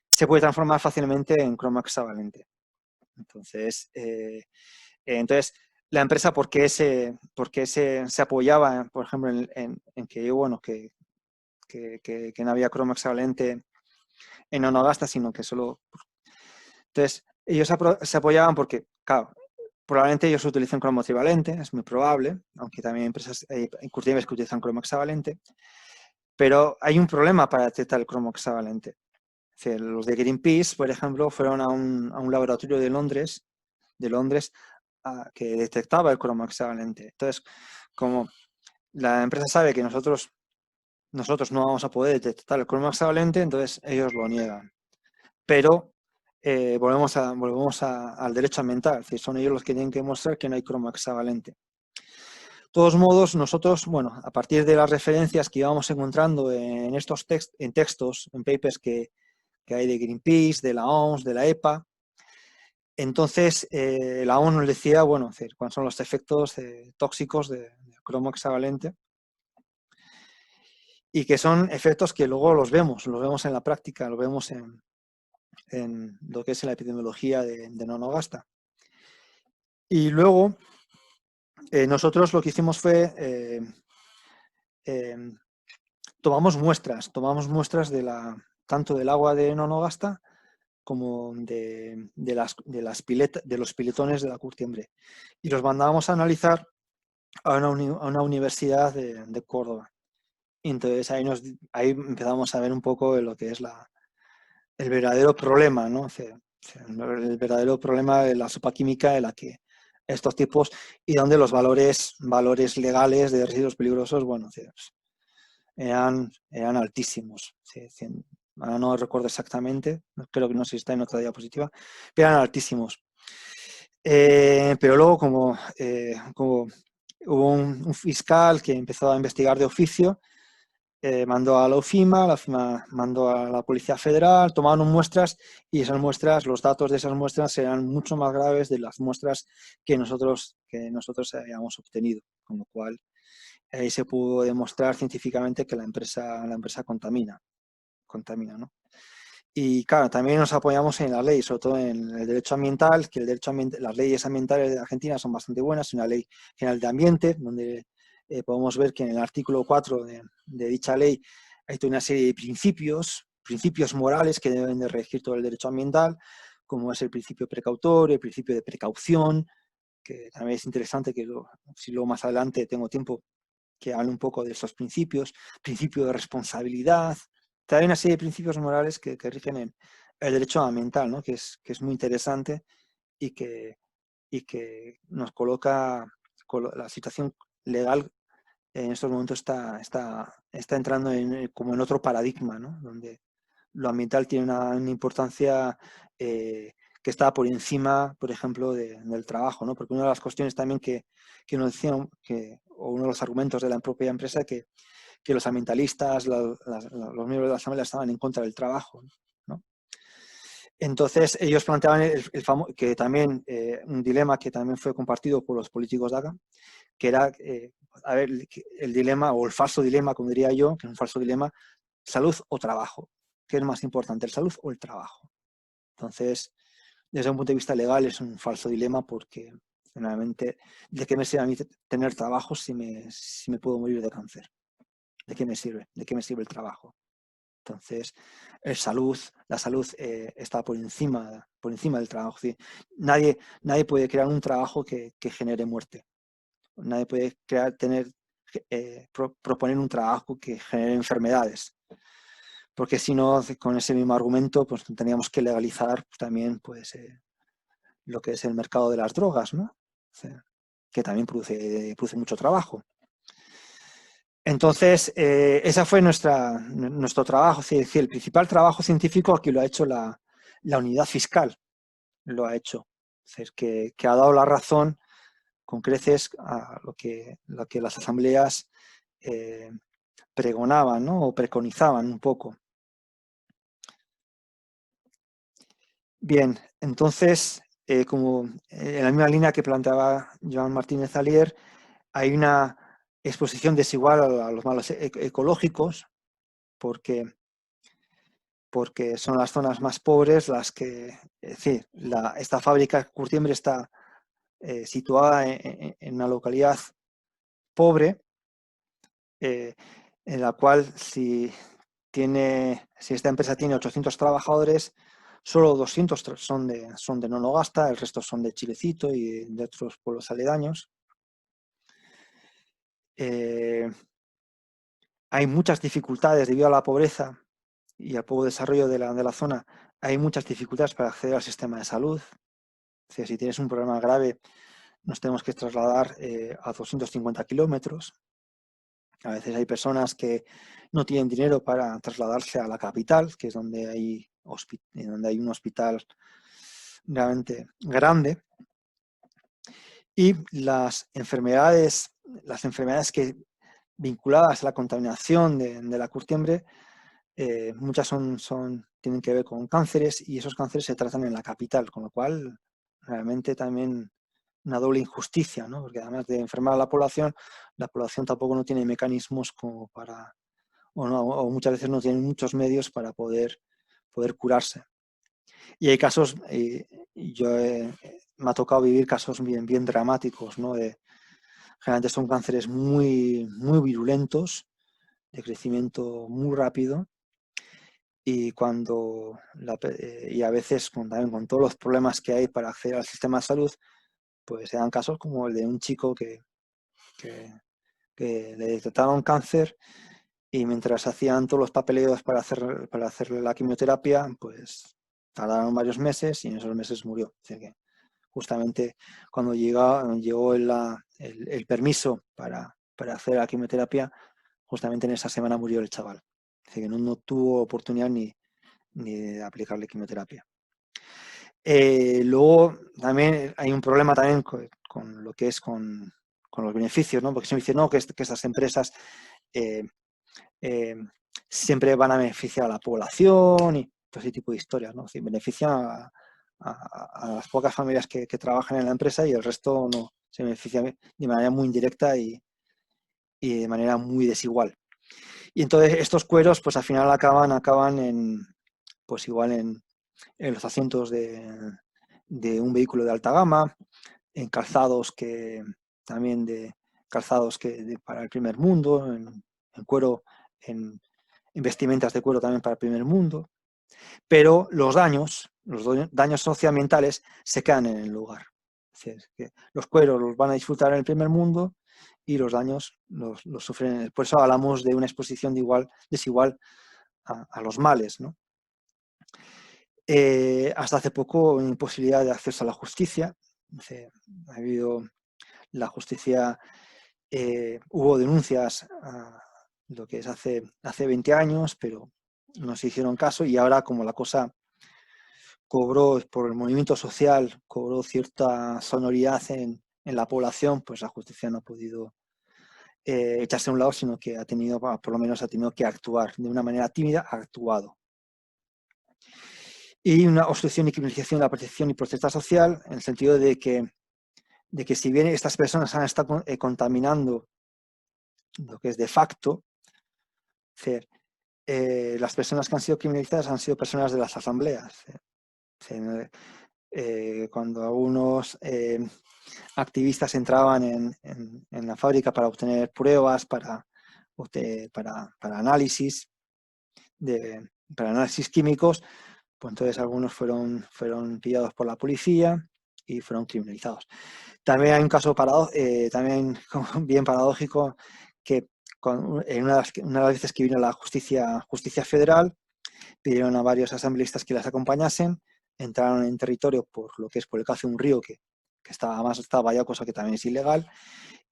se puede transformar fácilmente en cromo hexavalente. Entonces, la empresa, ¿por qué se apoyaba, por ejemplo, en que, bueno, que no había cromo hexavalente en Onogasta, sino que solo... Entonces, ellos se apoyaban porque, claro, probablemente ellos utilizan cromo trivalente, es muy probable, aunque también hay curtiembres que utilizan cromo hexavalente, pero hay un problema para detectar el cromo hexavalente. Es decir, los de Greenpeace, por ejemplo, fueron a un laboratorio de Londres que detectaba el cromo hexavalente. Entonces, como la empresa sabe que nosotros no vamos a poder detectar el cromo hexavalente, entonces ellos lo niegan. Pero volvemos al derecho ambiental, es decir, son ellos los que tienen que demostrar que no hay cromo hexavalente. De todos modos, nosotros, bueno, a partir de las referencias que íbamos encontrando en estos textos, en papers que hay de Greenpeace, de la OMS, de la EPA, entonces la ONU nos decía, bueno, es decir, cuáles son los efectos tóxicos del cromo hexavalente, y que son efectos que luego los vemos en la práctica, los vemos en lo que es la epidemiología de Onogasta. Y luego, nosotros lo que hicimos fue, tomamos muestras tanto del agua de Onogasta como de los piletones de la curtiembre. Y los mandábamos a analizar a una universidad de Córdoba. Y entonces ahí empezamos a ver un poco de lo que es el verdadero problema, ¿no? El verdadero problema de la sopa química en la que estos tipos y donde los valores legales de residuos peligrosos, bueno, eran altísimos. Ahora no recuerdo exactamente, creo que no sé si está en otra diapositiva, pero eran altísimos. Pero luego, como hubo un fiscal que empezó a investigar de oficio, mandó a la UFIMA mandó a la Policía Federal, tomaron muestras y esas muestras, los datos de esas muestras eran mucho más graves de las muestras que nosotros habíamos obtenido, con lo cual ahí se pudo demostrar científicamente que la empresa contamina, ¿no? Y claro, también nos apoyamos en la ley, sobre todo en el derecho ambiental, que las leyes ambientales de Argentina son bastante buenas, una ley general de ambiente, donde podemos ver que en el artículo 4 de dicha ley hay toda una serie de principios morales que deben de regir todo el derecho ambiental, como es el principio precautorio, el principio de precaución, que también es interesante que si luego más adelante tengo tiempo que hable un poco de esos principio de responsabilidad. Hay una serie de principios morales que rigen el derecho ambiental, ¿no? que es muy interesante y que nos coloca la situación legal en estos momentos está entrando como en otro paradigma, ¿no? Donde lo ambiental tiene una importancia que está por encima, por ejemplo, del trabajo, ¿no? Porque una de las cuestiones también que nos decían, o uno de los argumentos de la propia empresa, que los ambientalistas, los miembros de la asamblea estaban en contra del trabajo, ¿no? Entonces ellos planteaban que también un dilema que también fue compartido por los políticos de acá, que era, el dilema, o el falso dilema, como diría yo, que es un falso dilema, salud o trabajo. ¿Qué es más importante, el salud o el trabajo? Entonces, desde un punto de vista legal es un falso dilema porque, finalmente, ¿de qué me sirve a mí tener trabajo si me puedo morir de cáncer? ¿De qué me sirve? ¿De qué me sirve el trabajo? Entonces, la salud está por encima del trabajo. ¿Sí? Nadie puede crear un trabajo que genere muerte. Nadie puede proponer un trabajo que genere enfermedades. Porque si no, con ese mismo argumento, pues teníamos que legalizar también pues, lo que es el mercado de las drogas, ¿no? O sea, que también produce mucho trabajo. Entonces, ese fue nuestro trabajo, es decir, el principal trabajo científico aquí lo ha hecho la unidad fiscal, lo ha hecho, es decir, que ha dado la razón con creces a lo que las asambleas pregonaban, ¿no? O preconizaban un poco. Bien, entonces, como en la misma línea que planteaba Joan Martínez Alier, hay una exposición desigual a los malos ecológicos, porque son las zonas más pobres las que, es decir, esta fábrica Curtiembre está situada en una localidad pobre, en la cual si esta empresa tiene 800 trabajadores, solo 200 son de Nonogasta, el resto son de Chilecito y de otros pueblos aledaños. Hay muchas dificultades debido a la pobreza y al poco desarrollo de la zona. Hay muchas dificultades para acceder al sistema de salud. O sea, si tienes un problema grave, nos tenemos que trasladar a 250 kilómetros. A veces hay personas que no tienen dinero para trasladarse a la capital, que es donde hay un hospital realmente grande. Y las enfermedades que vinculadas a la contaminación de la Curtiembre, muchas tienen que ver con cánceres y esos cánceres se tratan en la capital, con lo cual realmente también una doble injusticia, ¿no? Porque además de enfermar a la población tampoco no tiene mecanismos como para, o muchas veces no tienen muchos medios para poder curarse. Y hay casos, me ha tocado vivir casos bien dramáticos, ¿no? Generalmente son cánceres muy, muy virulentos, de crecimiento muy rápido, y y a veces también con todos los problemas que hay para acceder al sistema de salud, pues se dan casos como el de un chico que le detectaron cáncer y mientras hacían todos los papeleos para hacerle la quimioterapia, pues tardaron varios meses y en esos meses murió. O sea que justamente cuando llegó el permiso para hacer la quimioterapia, justamente en esa semana murió el chaval. Así que no tuvo oportunidad ni de aplicarle quimioterapia. Luego también hay un problema también con lo que es con los beneficios, ¿no? Porque se me dice, no, que estas empresas siempre van a beneficiar a la población y todo ese tipo de historias, ¿no? Es decir, benefician a las pocas familias que trabajan en la empresa y el resto no se beneficia de manera muy indirecta y de manera muy desigual. Y entonces estos cueros pues al final acaban en, pues igual en los asientos de un vehículo de alta gama, en calzados para el primer mundo, en cuero, en vestimentas de cuero también para el primer mundo, pero los daños socioambientales se quedan en el lugar. Es decir, que los cueros los van a disfrutar en el primer mundo y los daños los sufren. Por eso hablamos de una exposición desigual a los males, ¿no? Hasta hace poco, imposibilidad de acceso a la justicia. Ha habido la justicia, hubo denuncias lo que es hace 20 años, pero no se hicieron caso, y ahora como la cosa cobró, por el movimiento social, cobró cierta sonoridad en la población, pues la justicia no ha podido echarse a un lado, sino que por lo menos ha tenido que actuar de una manera tímida, ha actuado. Y una obstrucción y criminalización de la percepción y protesta social, en el sentido de que si bien estas personas han estado contaminando lo que es de facto, las personas que han sido criminalizadas han sido personas de las asambleas. Cuando algunos activistas entraban en la fábrica para obtener pruebas, para análisis químicos, pues entonces algunos fueron pillados por la policía y fueron criminalizados. También hay un caso también bien paradójico, que en una de las veces que vino la justicia federal, pidieron a varios asambleístas que las acompañasen, entraron en territorio por el caso de un río que estaba ya, cosa que también es ilegal,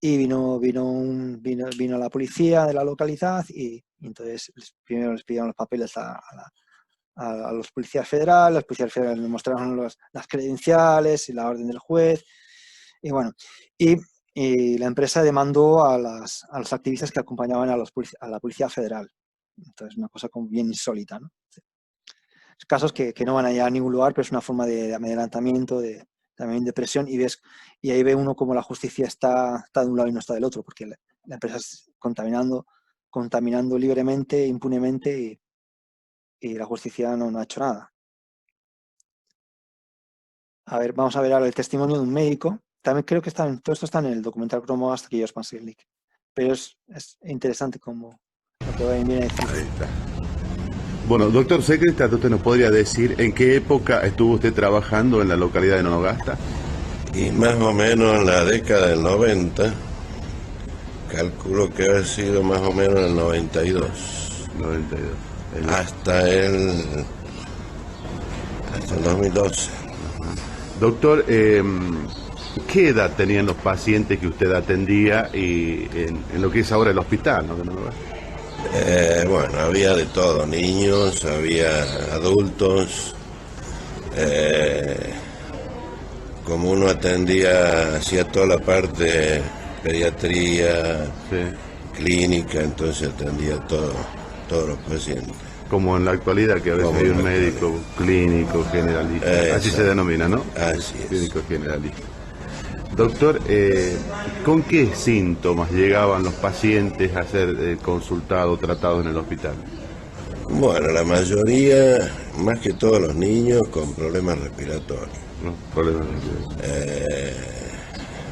y vino la policía de la localidad y entonces primero les pidieron los papeles a los policías federales les mostraron las credenciales y la orden del juez, y bueno, y la empresa demandó a los activistas que acompañaban a la policía federal. Entonces, una cosa como bien insólita, ¿no? Casos que no van a llegar a ningún lugar, pero es una forma de amedrentamiento, también de presión, y ahí ve uno como la justicia está de un lado y no está del otro, porque la empresa es contaminando libremente, impunemente, y la justicia no ha hecho nada. A ver, vamos a ver ahora el testimonio de un médico. También creo que todo esto está en el documental Cromo hasta que yo Slick. Pero es interesante como lo que viene a decir. Ahí está. Bueno, doctor Secretario, ¿usted nos podría decir en qué época estuvo usted trabajando en la localidad de Nonogasta? Y más o menos en la década del 90, calculo que ha sido más o menos en el 92. 92. Hasta el 2012. Doctor, ¿qué edad tenían los pacientes que usted atendía y en lo que es ahora el hospital, ¿no? Bueno, había de todo, niños, había adultos. Como uno hacía toda la parte pediatría, sí, clínica, entonces atendía todos los pacientes. Como en la actualidad, que a veces hay un médico clínico generalista, así se denomina, ¿no? Así es. Clínico generalista. Doctor, ¿con qué síntomas llegaban los pacientes a ser consultados, tratados en el hospital? Bueno, la mayoría, más que todos los niños, con problemas respiratorios. ¿No? Problemas respiratorios.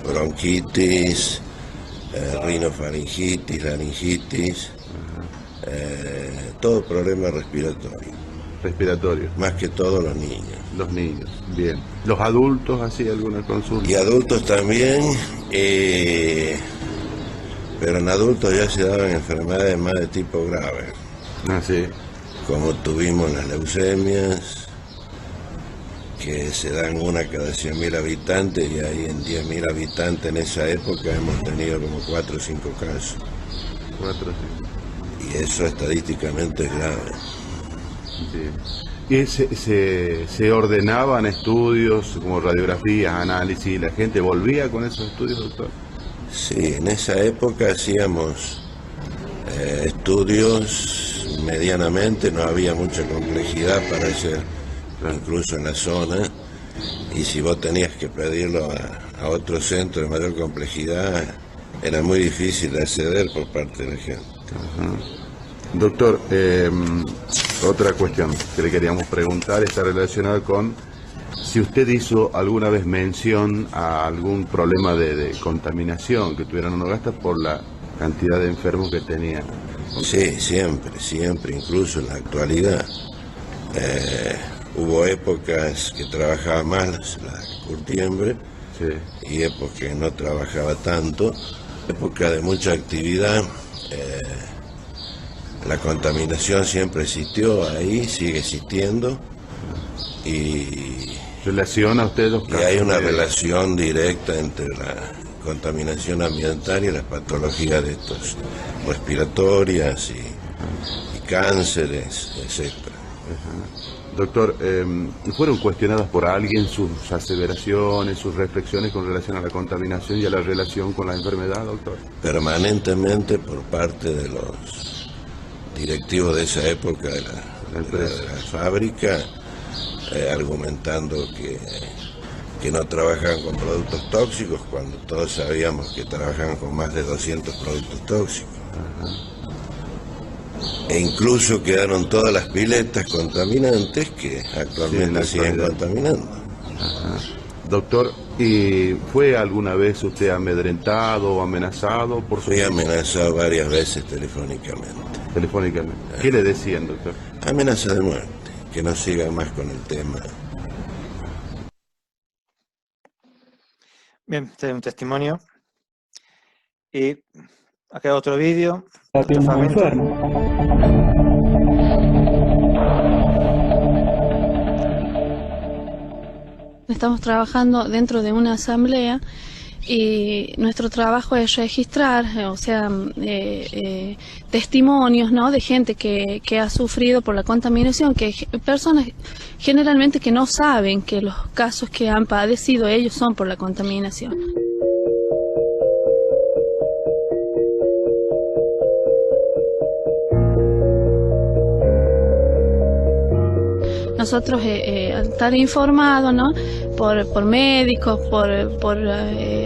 Bronquitis, rinofaringitis, laringitis, todo problema respiratorio. Respiratorio. Más que todos los niños. Los niños, bien. ¿Los adultos hacía alguna consulta? Y adultos también, pero en adultos ya se daban enfermedades más de tipo grave. Ah, sí. Como tuvimos las leucemias, que se dan una cada 100.000 habitantes, y ahí en 10.000 habitantes en esa época hemos tenido como 4 o 5 casos. 4 o 5. Y eso estadísticamente es grave. Sí. ¿Y se ordenaban estudios como radiografías, análisis? ¿La gente volvía con esos estudios, doctor? Sí, en esa época hacíamos estudios medianamente, no había mucha complejidad para hacer, incluso en la zona, y si vos tenías que pedirlo a otro centro de mayor complejidad, era muy difícil de acceder por parte de la gente. Doctor, otra cuestión que le queríamos preguntar está relacionada con si usted hizo alguna vez mención a algún problema de contaminación que tuvieran Nogasta por la cantidad de enfermos que tenían. Sí, siempre, incluso en la actualidad. Hubo épocas que trabajaba más la curtiembre, sí, y épocas que no trabajaba tanto. Época de mucha actividad, la contaminación siempre existió ahí, sigue existiendo, y ¿relaciona usted los casos? Y hay una relación directa entre la contaminación ambiental y las patologías de estos respiratorias y cánceres, etc. Doctor, ¿fueron cuestionadas por alguien sus aseveraciones, sus reflexiones con relación a la contaminación y a la relación con la enfermedad, doctor? Permanentemente por parte de los directivos de esa época de la fábrica, argumentando que no trabajaban con productos tóxicos, cuando todos sabíamos que trabajaban con más de 200 productos tóxicos. E incluso quedaron todas las piletas contaminantes que actualmente siguen contaminando. Doctor, ¿y fue alguna vez usted amedrentado o amenazado por su... Fui amenazado varias veces telefónicamente. ¿Telefónicamente? ¿Qué le decían, doctor? Amenaza de muerte, que no siga más con el tema. Bien, este es un testimonio. Y aquí hay otro vídeo. Estamos trabajando dentro de una asamblea y nuestro trabajo es registrar, o sea, testimonios, ¿no?, de gente que ha sufrido por la contaminación, que personas generalmente que no saben que los casos que han padecido ellos son por la contaminación. Nosotros, al estar informados, ¿no?, por médicos, por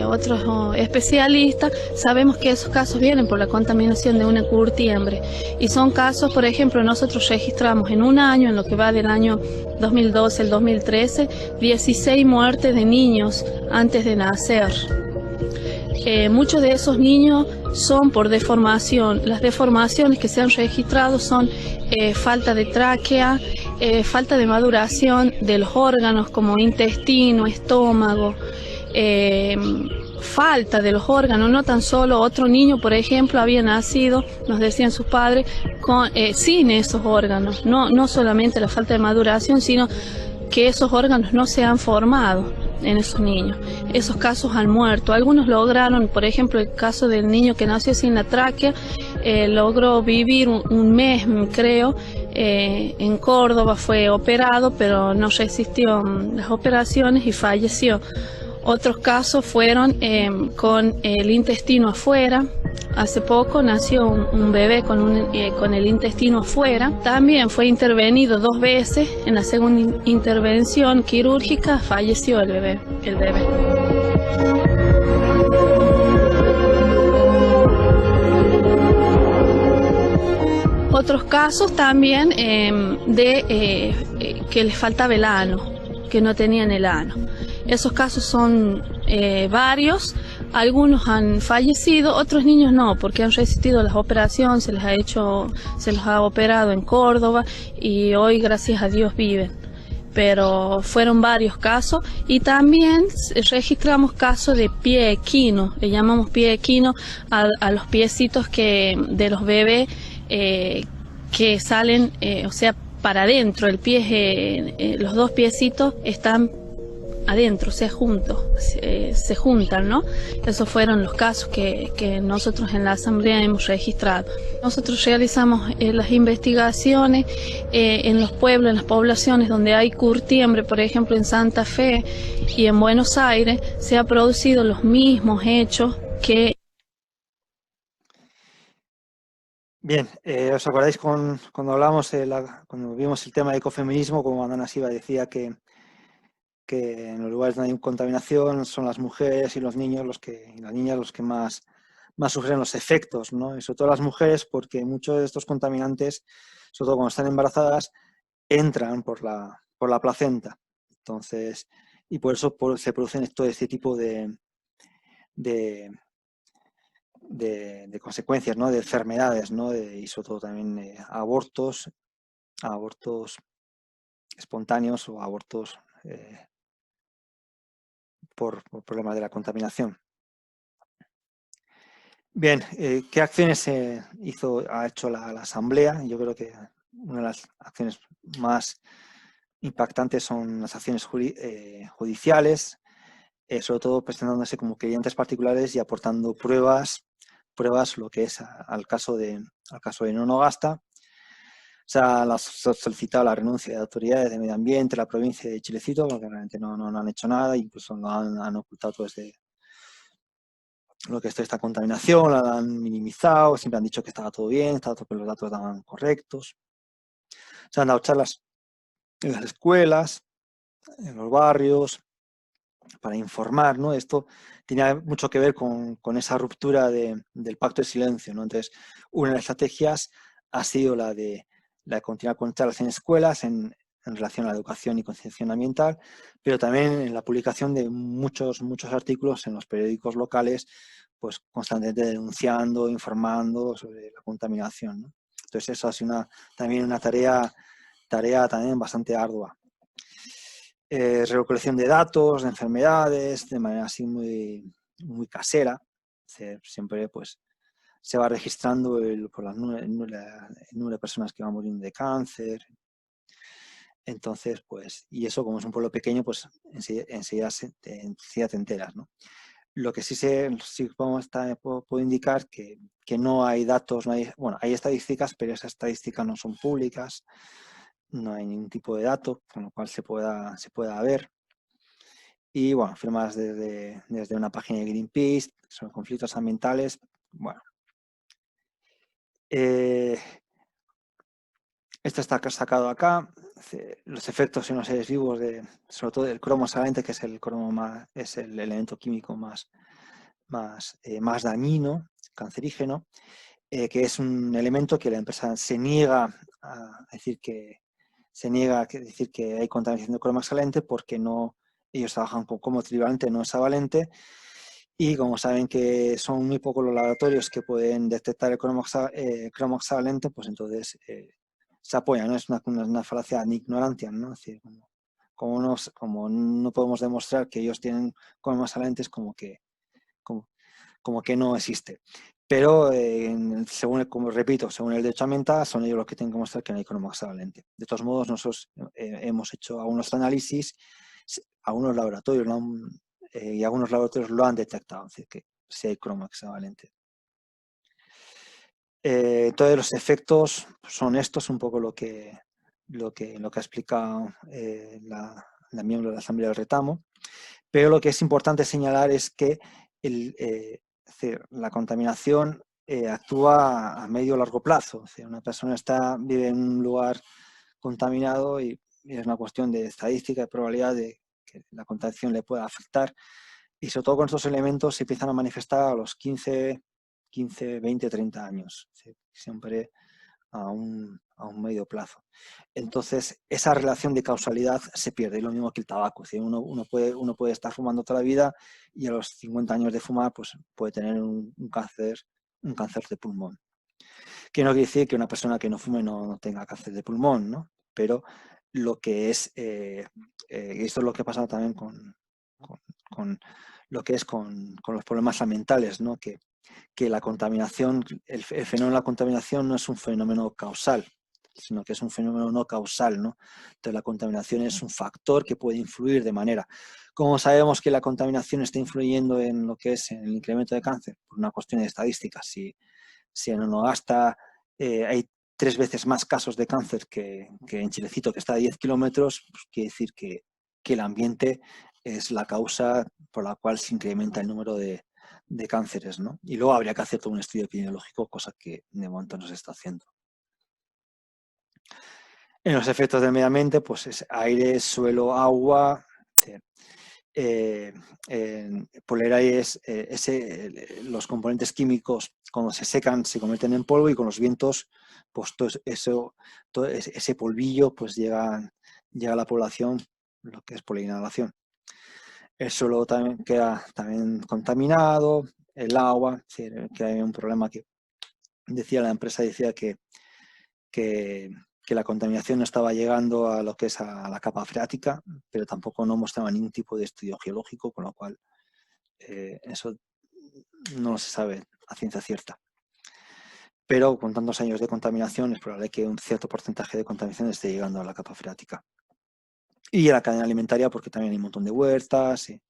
otros especialistas, sabemos que esos casos vienen por la contaminación de una curtiembre. Y son casos, por ejemplo, nosotros registramos en un año, en lo que va del año 2012 al 2013, 16 muertes de niños antes de nacer. Muchos de esos niños son por deformación. Las deformaciones que se han registrado son falta de tráquea, falta de maduración de los órganos como intestino, estómago, falta de los órganos. No tan solo otro niño, por ejemplo, había nacido, nos decían sus padres, sin esos órganos. No solamente la falta de maduración, sino que esos órganos no se han formado en esos niños. Esos casos han muerto. Algunos lograron, por ejemplo, el caso del niño que nació sin la tráquea, logró vivir un mes, creo, en Córdoba, fue operado, pero no resistió las operaciones y falleció. Otros casos fueron con el intestino afuera. Hace poco nació un bebé con el intestino afuera. También fue intervenido 2 veces. En la segunda intervención quirúrgica falleció el bebé. Otros casos también que les faltaba el ano, que no tenían el ano. Esos casos son varios, algunos han fallecido, otros niños no, porque han resistido las operaciones, se los ha operado en Córdoba y hoy, gracias a Dios, viven. Pero fueron varios casos y también registramos casos de pie equino, le llamamos pie equino a los piecitos de los bebés que salen, o sea, para adentro, el pie, los 2 piecitos están adentro, se juntan, ¿no? Esos fueron los casos que nosotros en la asamblea hemos registrado. Nosotros realizamos las investigaciones en los pueblos, en las poblaciones donde hay curtiembre, por ejemplo en Santa Fe y en Buenos Aires, se han producido los mismos hechos que... Bien, ¿os acordáis cuando hablamos, cuando vimos el tema de ecofeminismo, como Adana Siva decía que en los lugares donde hay contaminación son las mujeres y los niños y las niñas los que más sufren los efectos, ¿no? Y sobre todo las mujeres, porque muchos de estos contaminantes, sobre todo cuando están embarazadas, entran por la placenta. Entonces, y por eso se producen todo este tipo de consecuencias, ¿no? De enfermedades, ¿no? Y sobre todo también abortos espontáneos o abortos por problemas de la contaminación. Bien, ¿qué acciones ha hecho la Asamblea? Yo creo que una de las acciones más impactantes son las acciones judiciales, sobre todo presentándose como clientes particulares y aportando pruebas lo que es al caso de Nonogasta. Se ha solicitado la renuncia de autoridades de medio ambiente, la provincia de Chilecito, porque realmente no han hecho nada, incluso no han ocultado todo lo que es toda esta contaminación, la han minimizado, siempre han dicho que estaba todo bien, que los datos estaban correctos. Se han dado charlas en las escuelas, en los barrios, para informar, ¿no? Esto tenía mucho que ver con esa ruptura del pacto de silencio, ¿no? Entonces, una de las estrategias ha sido la de continuar con charlas en escuelas en relación a la educación y concienciación ambiental, pero también en la publicación de muchos artículos en los periódicos locales, pues constantemente denunciando, informando sobre la contaminación, ¿no? Entonces, eso ha sido también una tarea también bastante ardua. Recolección de datos, de enfermedades, de manera así muy casera. Siempre pues se va registrando por el número de personas que van muriendo de cáncer. Entonces, pues, y eso como es un pueblo pequeño, pues enseguida te enteras, ¿no? Lo que sí puedo indicar que no hay datos, hay estadísticas, pero esas estadísticas no son públicas. No hay ningún tipo de dato con lo cual se pueda ver. Y bueno, firmadas desde una página de Greenpeace sobre conflictos ambientales. Bueno, esto está sacado acá. Los efectos en los seres vivos, sobre todo del cromo hexavalente, que es es el elemento químico más dañino, cancerígeno, que es un elemento que la empresa se niega a decir que hay contaminación de cromo hexavalente porque ellos trabajan con cromo trivalente, no hexavalente, y como saben que son muy pocos los laboratorios que pueden detectar el cromo hexavalente, pues entonces se apoyan, ¿no? Es una falacia de ignorancia, ¿no? Es decir, como no podemos demostrar que ellos tienen cromo hexavalente, es como que no existe. Pero, repito, según el derecho ambiental, son ellos los que tienen que mostrar que no hay cromo hexavalente. De todos modos, nosotros hemos hecho algunos análisis, algunos laboratorios y algunos laboratorios lo han detectado, es decir, que sí hay cromo hexavalente. Entonces, los efectos son estos, un poco lo que ha explicado la miembro de la Asamblea del Retamo. Pero lo que es importante señalar es que la contaminación actúa a medio o largo plazo. Una persona vive en un lugar contaminado y es una cuestión de estadística, de probabilidad de que la contaminación le pueda afectar. Y sobre todo con estos elementos se empiezan a manifestar a los 15, 20, 30 años. Siempre a un medio plazo. Entonces, esa relación de causalidad se pierde, lo mismo que el tabaco. Es decir, uno puede estar fumando toda la vida y a los 50 años de fumar pues, puede tener un cáncer de pulmón. Que no quiere decir que una persona que no fume no tenga cáncer de pulmón, ¿no? Pero lo que es, esto es lo que ha pasado también con lo que es con los problemas ambientales, ¿no? Que la contaminación, el fenómeno de la contaminación no es un fenómeno causal, sino que es un fenómeno no causal, ¿no? Entonces la contaminación es un factor que puede influir de manera. ¿Cómo sabemos que la contaminación está influyendo en lo que es el incremento de cáncer? Por una cuestión de estadísticas. Si en Nonogasta hay 3 veces más casos de cáncer que en Chilecito, que está a 10 kilómetros, pues quiere decir que el ambiente es la causa por la cual se incrementa el número de de cánceres, ¿no? Y luego habría que hacer todo un estudio epidemiológico, cosa que de momento no se está haciendo. En los efectos del medio ambiente, pues es aire, suelo, agua, poleraes, los componentes químicos cuando se secan se convierten en polvo y con los vientos, pues todo ese polvillo pues llega a la población, lo que es por la inhalación. El suelo también queda contaminado, el agua, que hay un problema que decía la empresa, decía que la contaminación no estaba llegando a lo que es a la capa freática, pero tampoco no mostraba ningún tipo de estudio geológico, con lo cual eso no se sabe a ciencia cierta. Pero con tantos años de contaminación es probable que un cierto porcentaje de contaminación esté llegando a la capa freática. Y a la cadena alimentaria, porque también hay un montón de huertas y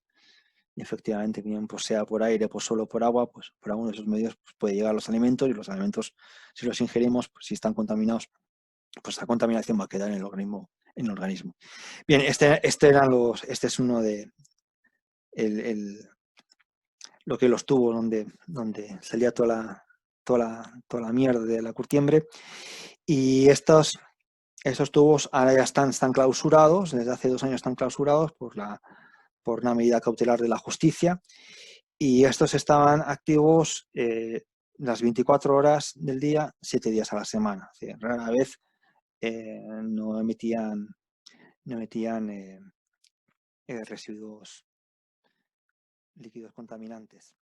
efectivamente, bien, pues sea por aire, por suelo, por agua, pues por alguno de esos medios pues puede llegar a los alimentos, y los alimentos, si los ingerimos, pues si están contaminados, pues la contaminación va a quedar en el organismo. Bien, este es uno de lo que los tubos donde salía toda la mierda de la curtiembre, y esos tubos ahora ya están clausurados, desde hace 2 años están clausurados por una medida cautelar de la justicia, y estos estaban activos las 24 horas del día, 7 días a la semana. Es decir, rara vez no emitían residuos líquidos contaminantes.